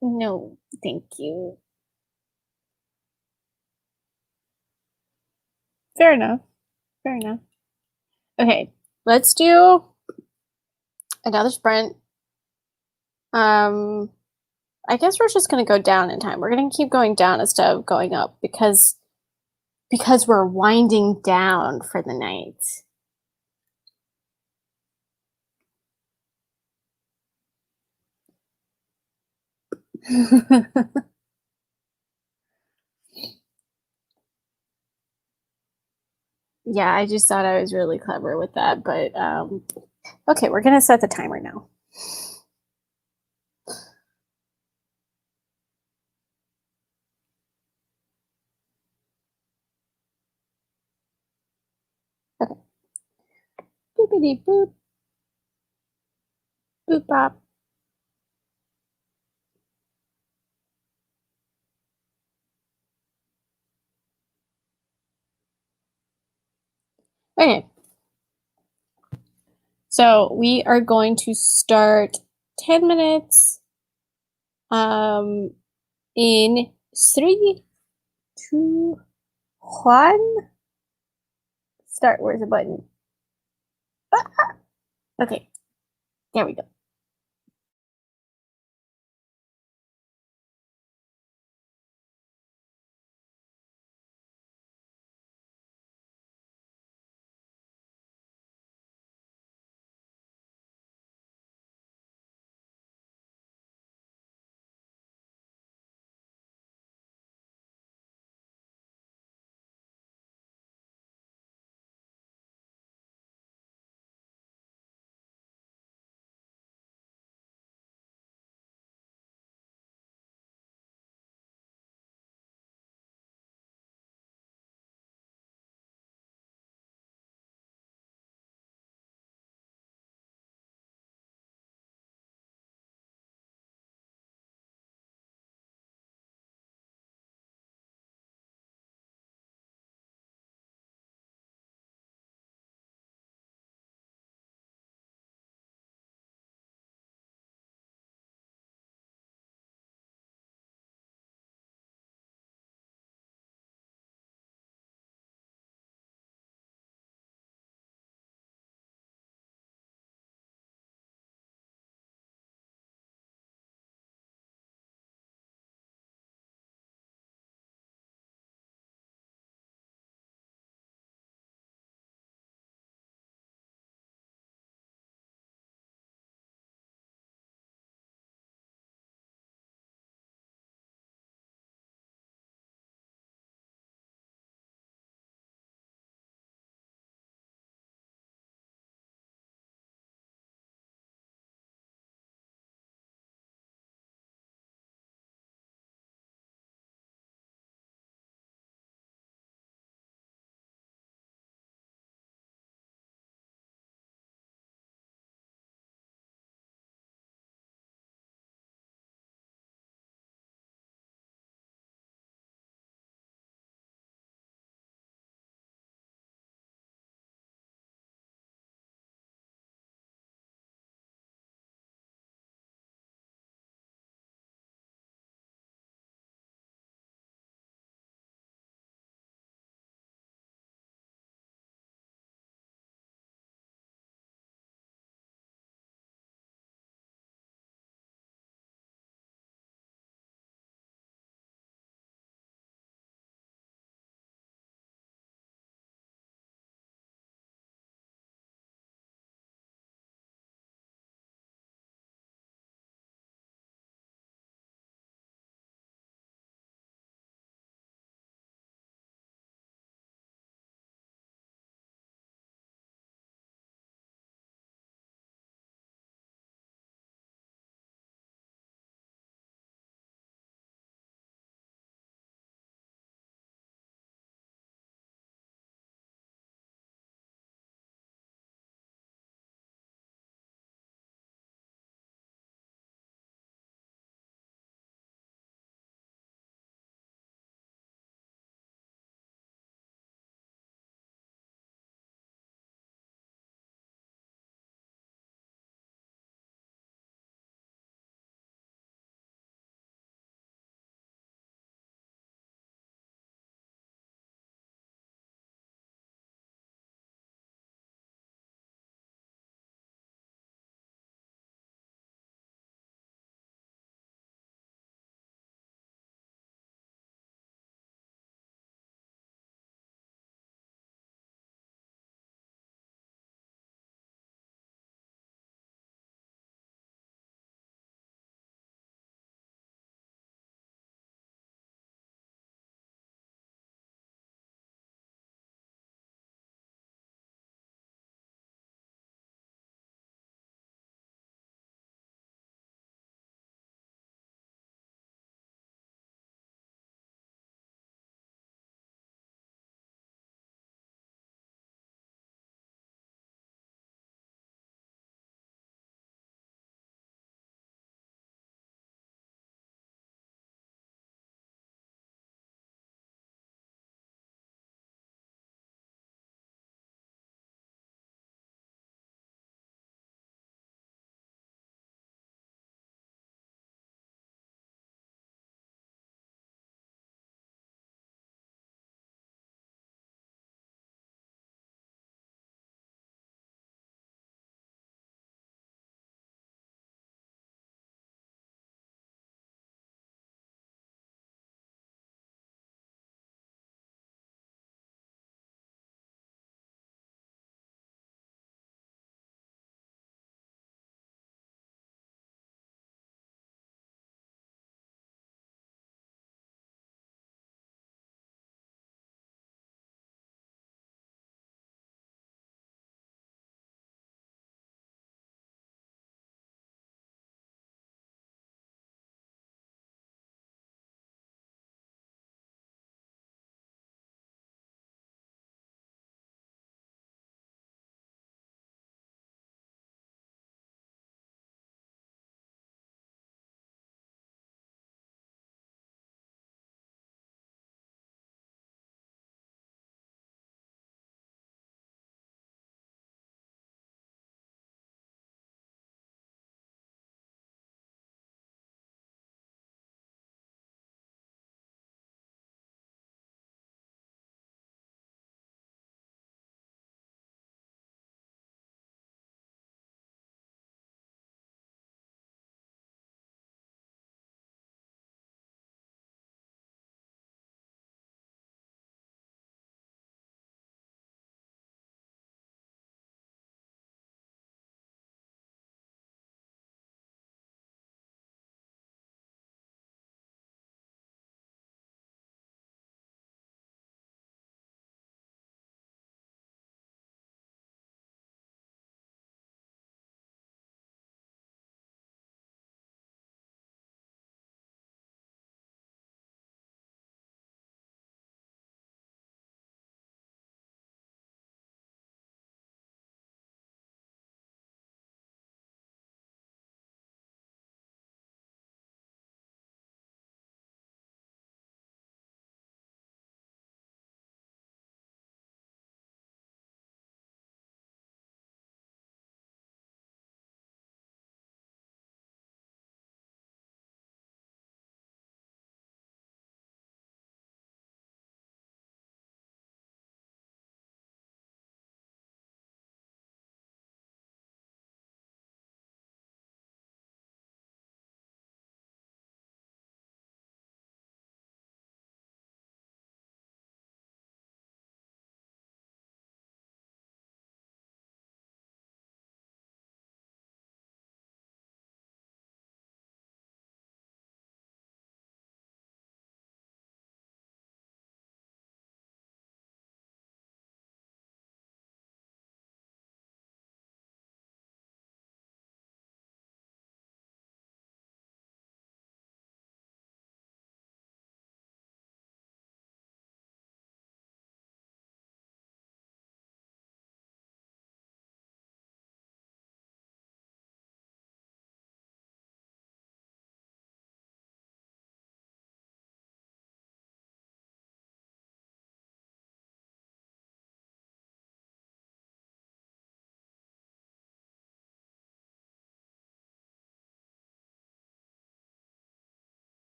no, thank you. Fair enough. Fair enough. Okay, let's do another sprint. Um, I guess we're just gonna go down in time. We're gonna keep going down instead of going up because we're winding down for the night. Yeah, I just thought I was really clever with that, but okay, we're gonna set the timer now. Okay. Boopity boop, boop bop. Okay, so we are going to start 10 minutes um in three, two, one. Start. Where's the button? Okay, there we go.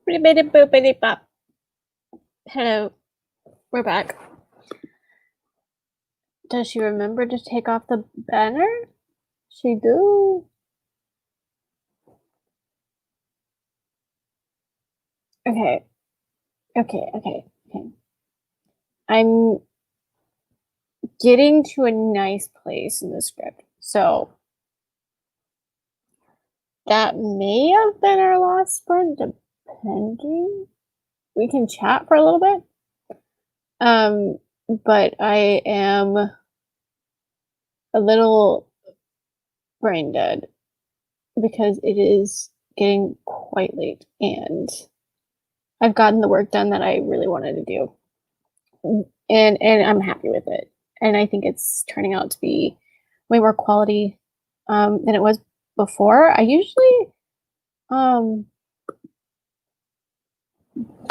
Bibbidi boopity bop. Hello, we're back. Does she remember to take off the banner? She do. Okay. Okay. I'm getting to a nice place in the script. So that may have been our last sprint, depending. We can chat for a little bit. But I am a little brain dead because it is getting quite late and I've gotten the work done that I really wanted to do. And I'm happy with it. And I think it's turning out to be way more quality than it was before. I usually um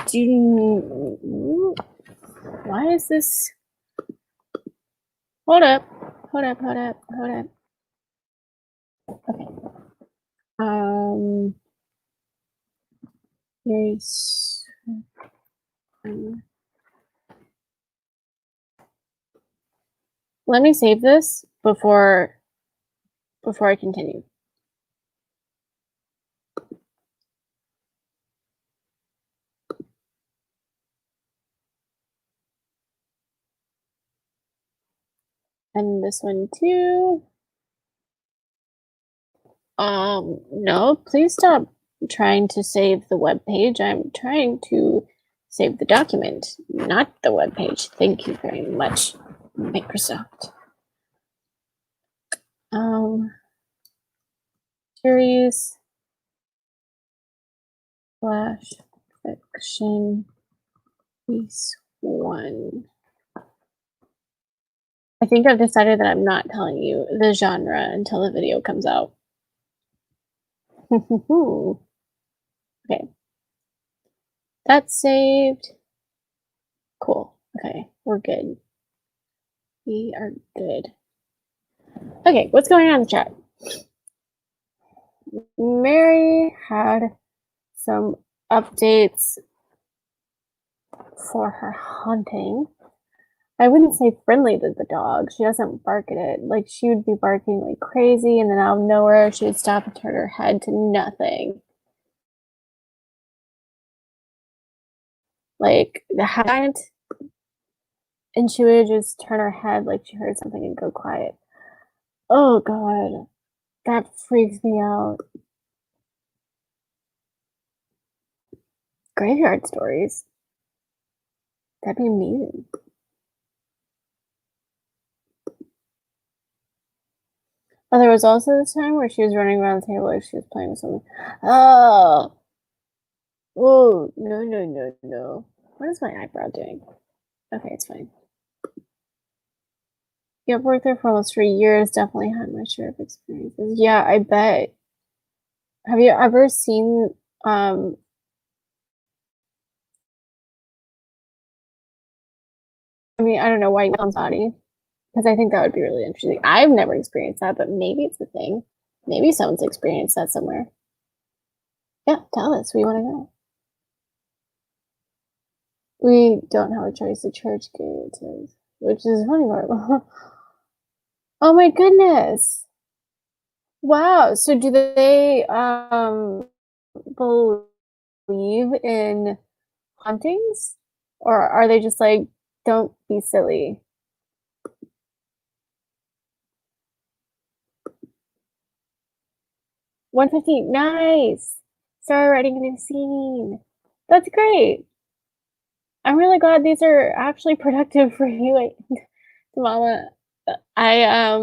do. Why is this? Hold up. Hold up. Okay. Um there's let me save this before I continue. And this one too. No, please stop trying to save the web page. I'm trying to save the document, not the web page. Thank you very much, Microsoft. Series slash fiction piece one. I think I've decided that I'm not telling you the genre until the video comes out. Okay. That's saved. Cool. Okay, we're good. We are good. Okay, what's going on in the chat? Mary had some updates for her hunting. I wouldn't say friendly to the dog. She doesn't bark at it. Like, she would be barking like crazy, and then out of nowhere, she would stop and turn her head to nothing. Like, the giant, and she would just turn her head like she heard something and go quiet. Oh, God. That freaks me out. Graveyard stories. That'd be amazing. Oh, there was also this time where she was running around the table like she was playing with something. Oh. Oh, no. What is my eyebrow doing? Okay, it's fine. Yeah, I've worked there for almost 3 years. Definitely had my share of experiences. Yeah, I bet. Have you ever seen I mean, I don't know why you found body, because I think that would be really interesting. I've never experienced that, but maybe it's a thing. Maybe someone's experienced that somewhere. Yeah, tell us. We want to know. We don't have a choice. The church gave it to us, which is funny. Oh my goodness. Wow. So do they believe in hauntings? Or are they just like, don't be silly? 150. Nice. Started writing a new scene. That's great. I'm really glad these are actually productive for you, Mama. I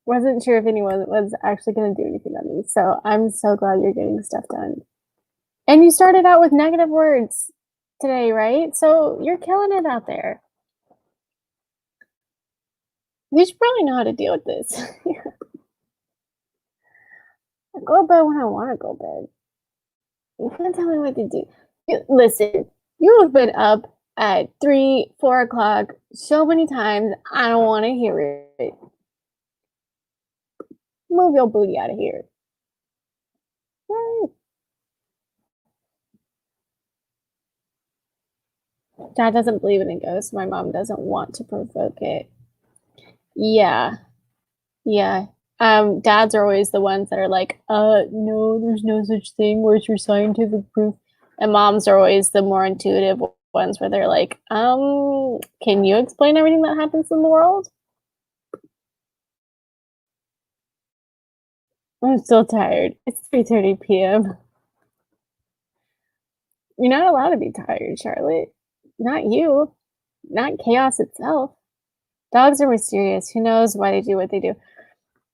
wasn't sure if anyone was actually going to do anything on these, so I'm so glad you're getting stuff done. And you started out with negative words today, right? So you're killing it out there. You should probably know how to deal with this. I go to bed when I want to go to bed. You can't tell me what to do. Listen, you have been up at 3, 4 o'clock so many times. I don't want to hear it. Move your booty out of here. Yay. Dad doesn't believe in a ghost. My mom doesn't want to provoke it. Yeah, yeah. Dads are always the ones that are like, no, there's no such thing. Where's your scientific proof? And moms are always the more intuitive ones where they're like, can you explain everything that happens in the world? I'm still tired. It's 3:30 p.m. You're not allowed to be tired, Charlotte. Not you. Not chaos itself. Dogs are mysterious. Who knows why they do what they do?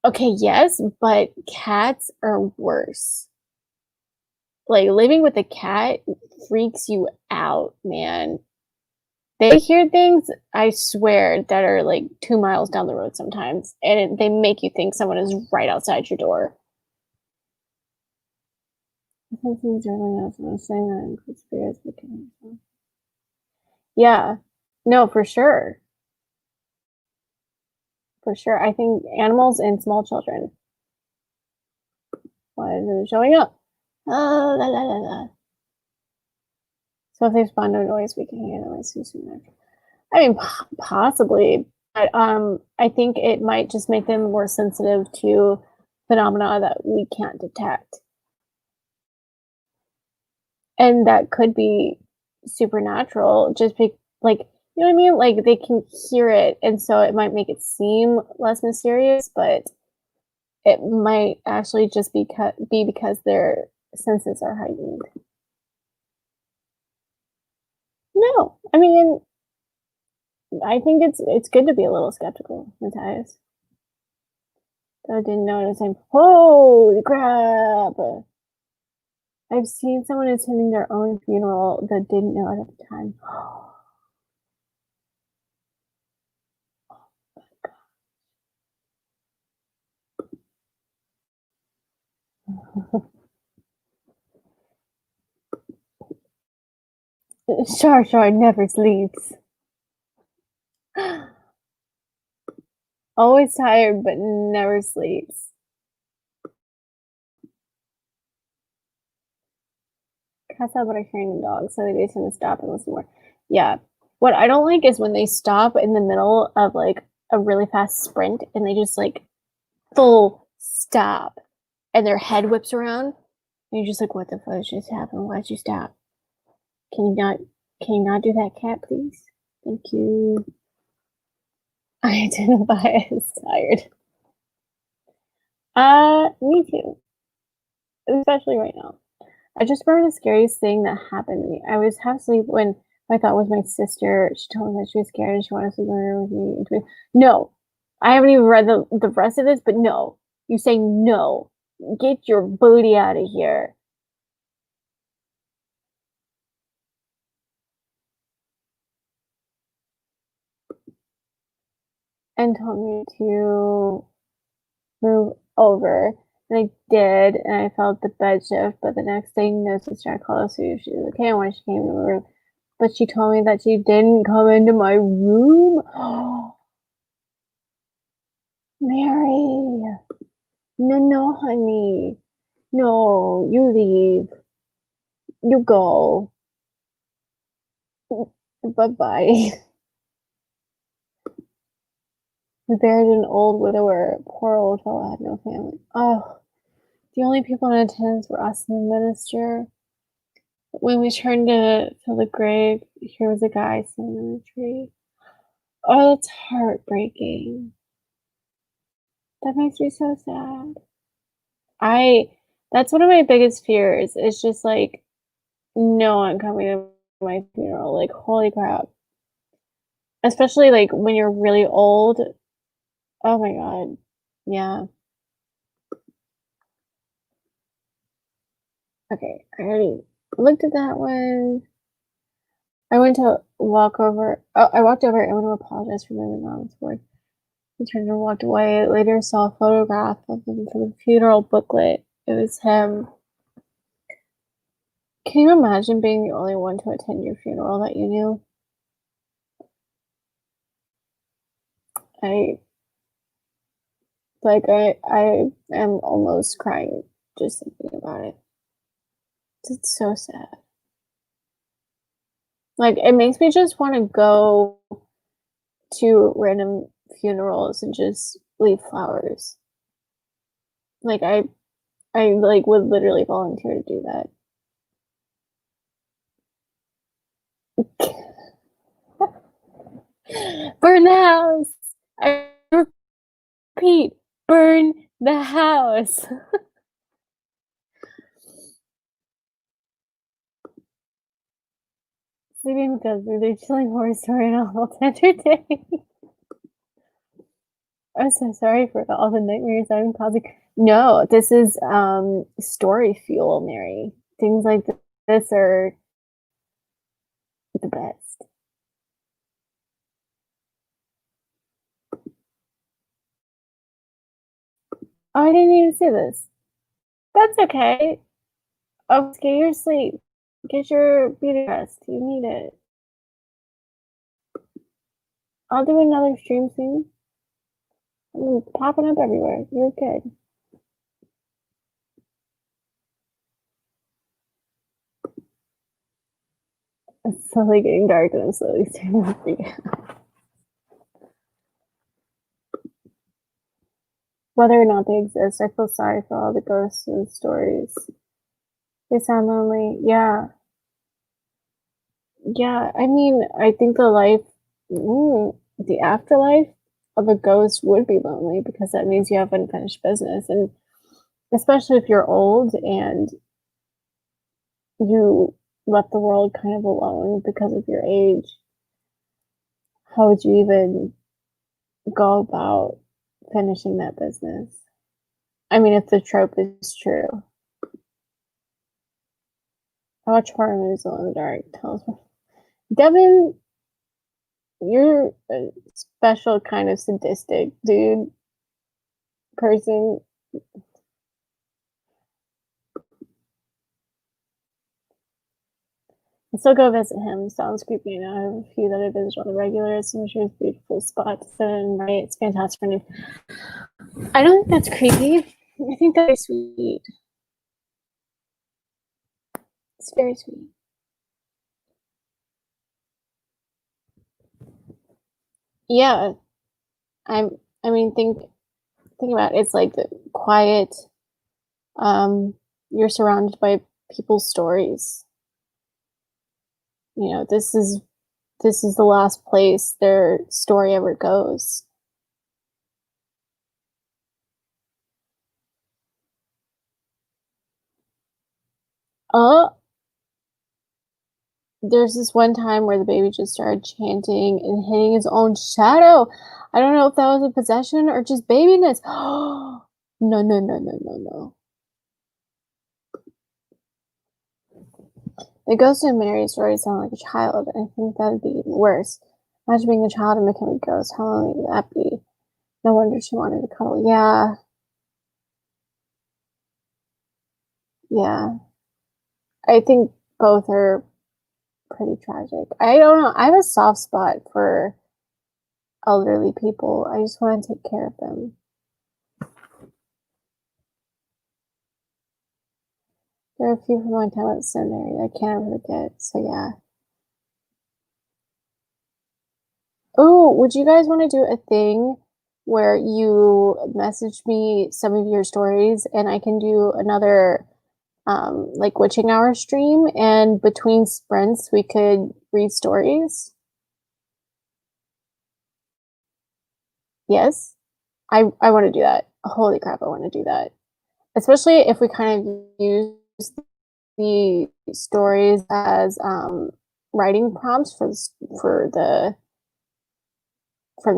Okay, yes, but cats are worse. Like living with a cat freaks you out, man. They hear things, I swear, that are like 2 miles down the road sometimes, and they make you think someone is right outside your door. Something's really nice. I'm saying that includes spirits. Yeah, no, for sure. For sure. I think animals and small children. Why is it showing up? Oh, la la la la. So if they spawn no noise, we can hear them as soon. I mean, possibly, but I think it might just make them more sensitive to phenomena that we can't detect, and that could be supernatural. Just like you know what I mean? Like they can hear it, and so it might make it seem less mysterious, but it might actually just be because their senses are heightened. No, I mean, I think it's good to be a little skeptical, Matthias. I didn't notice. I'm holy crap! I've seen someone attending their own funeral that didn't know it at the time. Char Char never sleeps. Always tired, but never sleeps. Cats have better hearing than dogs, so they basically stop and listen more. Yeah. What I don't like is when they stop in the middle of like a really fast sprint and they just like full stop and their head whips around. And you're just like, what the fuck just happened? Why'd you stop? Can you not can you not do that, cat, please? Thank you. I identify as tired. Me too. Especially right now. I just remember the scariest thing that happened to me. I was half asleep when my thought was my sister. She told me that she was scared and she wanted to sleep in the room with me. No, I haven't even read the rest of this, but no. You say no. Get your booty out of here. And told me to move over. And I did, and I felt the bed shift, but the next day, no sister I called us. She was okay when she came to the room. But she told me that she didn't come into my room. Oh, Mary. No, no, honey. No, you leave. You go. Bye bye. We buried an old widower. Poor old fellow had no family. Oh, the only people in attendance were us and the minister. When we turned to fill the grave, here was a guy sitting in a tree. Oh, that's heartbreaking. That makes me so sad. I that's one of my biggest fears. It's just like no one coming to my funeral. Like, holy crap. Especially like when you're really old. Oh my god. Yeah. Okay. I already looked at that one. I went to walk over. Oh, I walked over and went to apologize for moving mom's board. He turned and walked away. Later saw a photograph of him for the funeral booklet. It was him. Can you imagine being the only one to attend your funeral that you knew? I I am almost crying just thinking about it. It's so sad. Like, it makes me just wanna go to random funerals and just leave flowers. Like, like, would literally volunteer to do that. Burn the house! I repeat, burn the house. Sleeping because they're chilling horror story and all entertaining. I'm so sorry for all the nightmares I'm causing. No, this is, story fuel, Mary. Things like this are the best. Oh, I didn't even see this. That's okay. Oh, get your sleep. Get your beauty rest. You need it. I'll do another stream soon. I'm popping up everywhere. You're good. It's slowly getting dark and I'm slowly starting to freak out. Whether or not they exist, I feel sorry for all the ghosts and stories. They sound lonely. Yeah. Yeah. I mean, I think the afterlife of a ghost would be lonely because that means you have unfinished business. And especially if you're old and you left the world kind of alone because of your age, how would you even go about finishing that business? I mean, if the trope is true. I watch horror movies alone in the dark. Tell us. Devin, you're a special kind of sadistic dude person. I still go visit him. Sounds creepy. I have a few that I visit on the regular. I'm sure it's a beautiful spot to sit in, right? It's fantastic for me. I don't think that's creepy. I think that's sweet. It's very sweet. Yeah, I'm. I mean, think about it. It's like the quiet. You're surrounded by people's stories. This is the last place their story ever goes. Oh, there's this one time where the baby just started chanting and hitting his own shadow. I don't know if that was a possession or just babiness. No, no, no, no, no, no. The ghost in Mary's story sounded like a child. I think that would be even worse. Imagine being a child and becoming a ghost. How lonely would that be? No wonder she wanted to cuddle. Yeah, yeah. I think both are pretty tragic. I don't know. I have a soft spot for elderly people. I just want to take care of them. There are a few from my time at the seminary that I can't ever forget. So yeah. Oh, would you guys want to do a thing where you message me some of your stories and I can do another like witching hour stream and between sprints we could read stories? Yes. I want to do that. Holy crap, I want to do that. Especially if we kind of use the stories as writing prompts for the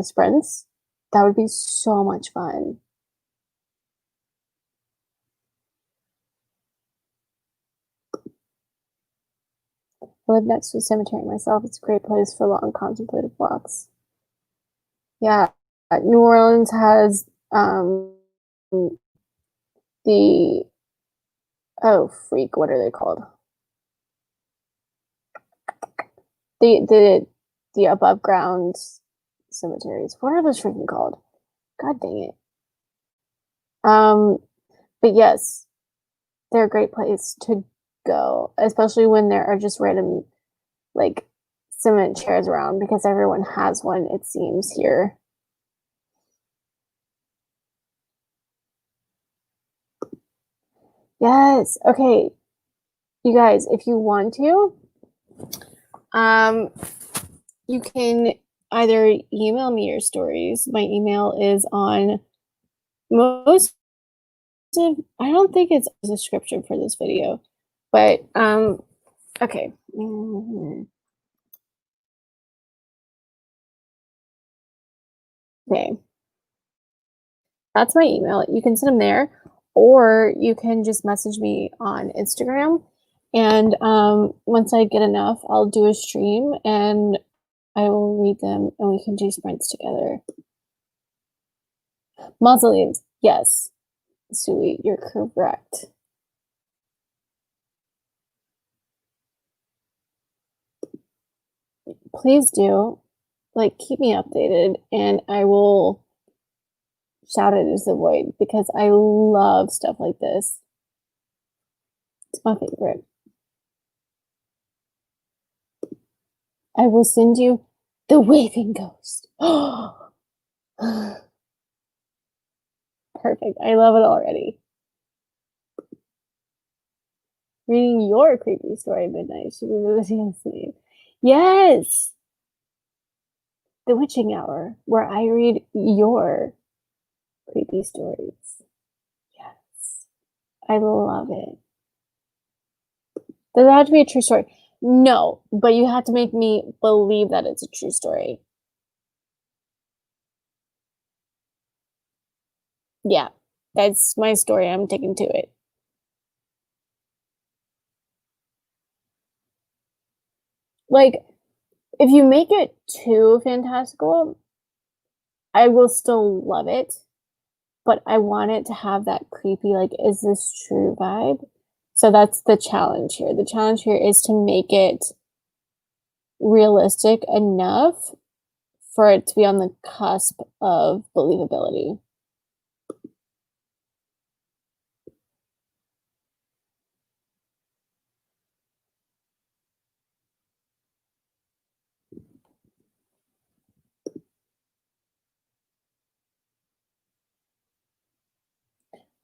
sprints. That would be so much fun. I live next to a cemetery myself. It's a great place for long contemplative walks. Yeah, New Orleans has the oh freak, what are they called? The above ground cemeteries. What are those freaking called? God dang it. Um, but yes, they're a great place to go, especially when there are just random like cement chairs around because everyone has one, it seems, here. Yes. Okay. You guys, if you want to, um, you can either email me your stories. My email is on most of, I don't think it's a description for this video, but okay. Okay. That's my email. You can send them there, or you can just message me on Instagram. And once I get enough, I'll do a stream and I will read them and we can do sprints together. Mausoleums, yes. Sweet, you're correct. Please do. Like, keep me updated and I will shout it into the void because I love stuff like this. It's my favorite. I will send you the waving ghost. Perfect. I love it already. Reading your creepy story at midnight should be the name. Yes! The Witching Hour, where I read your creepy stories. Yes. I love it. Does it have to be a true story? No, but you have to make me believe that it's a true story. Yeah, that's my story. I'm taking to it. Like, if you make it too fantastical, I will still love it, but I want it to have that creepy, like, is this true vibe? So that's the challenge here. The challenge here is to make it realistic enough for it to be on the cusp of believability.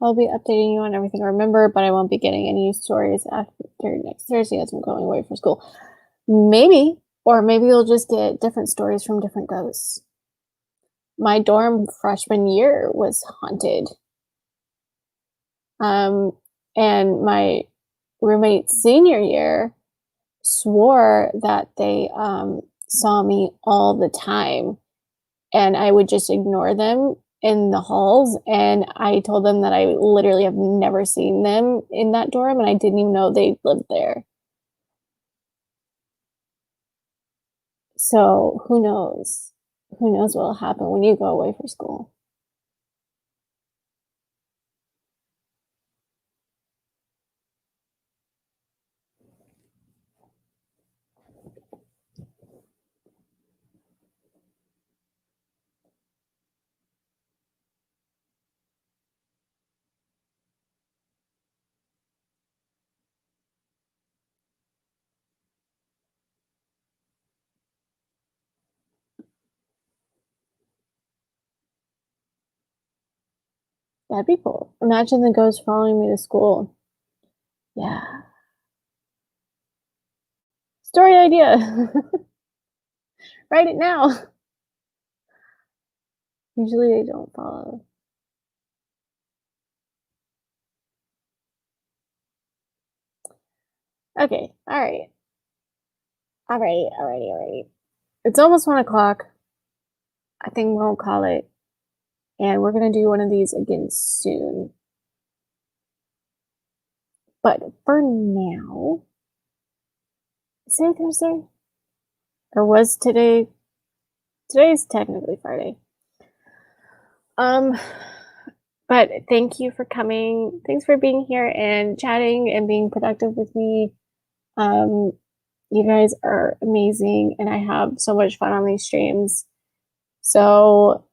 I'll be updating you on everything I remember, but I won't be getting any stories after next Thursday as I'm going away for school. Maybe, or maybe you'll just get different stories from different ghosts. My dorm freshman year was haunted. And my roommate senior year swore that they saw me all the time and I would just ignore them in the halls. And I told them that I literally have never seen them in that dorm and I didn't even know they lived there. So who knows? Who knows what will happen when you go away for school? That'd be cool. Imagine the ghost following me to school. Yeah. Story idea. Write it now. Usually they don't follow. Okay. All right. Alrighty. It's almost 1 o'clock. I think we'll call it. And we're gonna do one of these again soon. But for now, is it Thursday? Or was today? Today's technically Friday. Um, but thank you for coming. Thanks for being here and chatting and being productive with me. Um, you guys are amazing, and I have so much fun on these streams. So,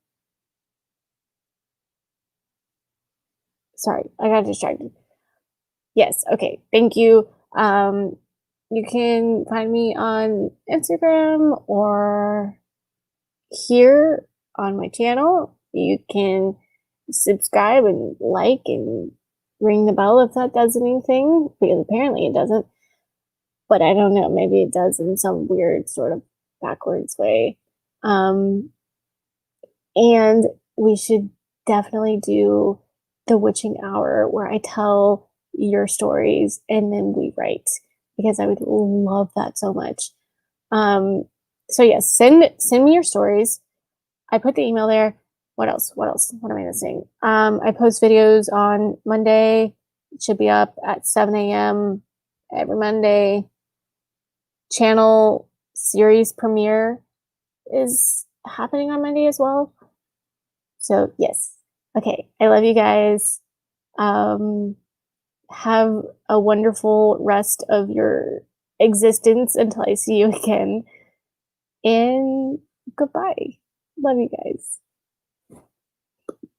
sorry, I got distracted. Yes, okay, thank you. You can find me on Instagram or here on my channel. You can subscribe and like and ring the bell if that does anything, because apparently it doesn't. But I don't know, maybe it does in some weird sort of backwards way. Um, and we should definitely do the witching hour where I tell your stories and then we write, because I would love that so much. Um, so yes, send me your stories. I put the email there. What else? What else? What am I missing? I post videos on Monday. It should be up at 7 a.m. every Monday. Channel series premiere is happening on Monday as well. So yes. Okay. I love you guys. Um, have a wonderful rest of your existence until I see you again. And goodbye. Love you guys.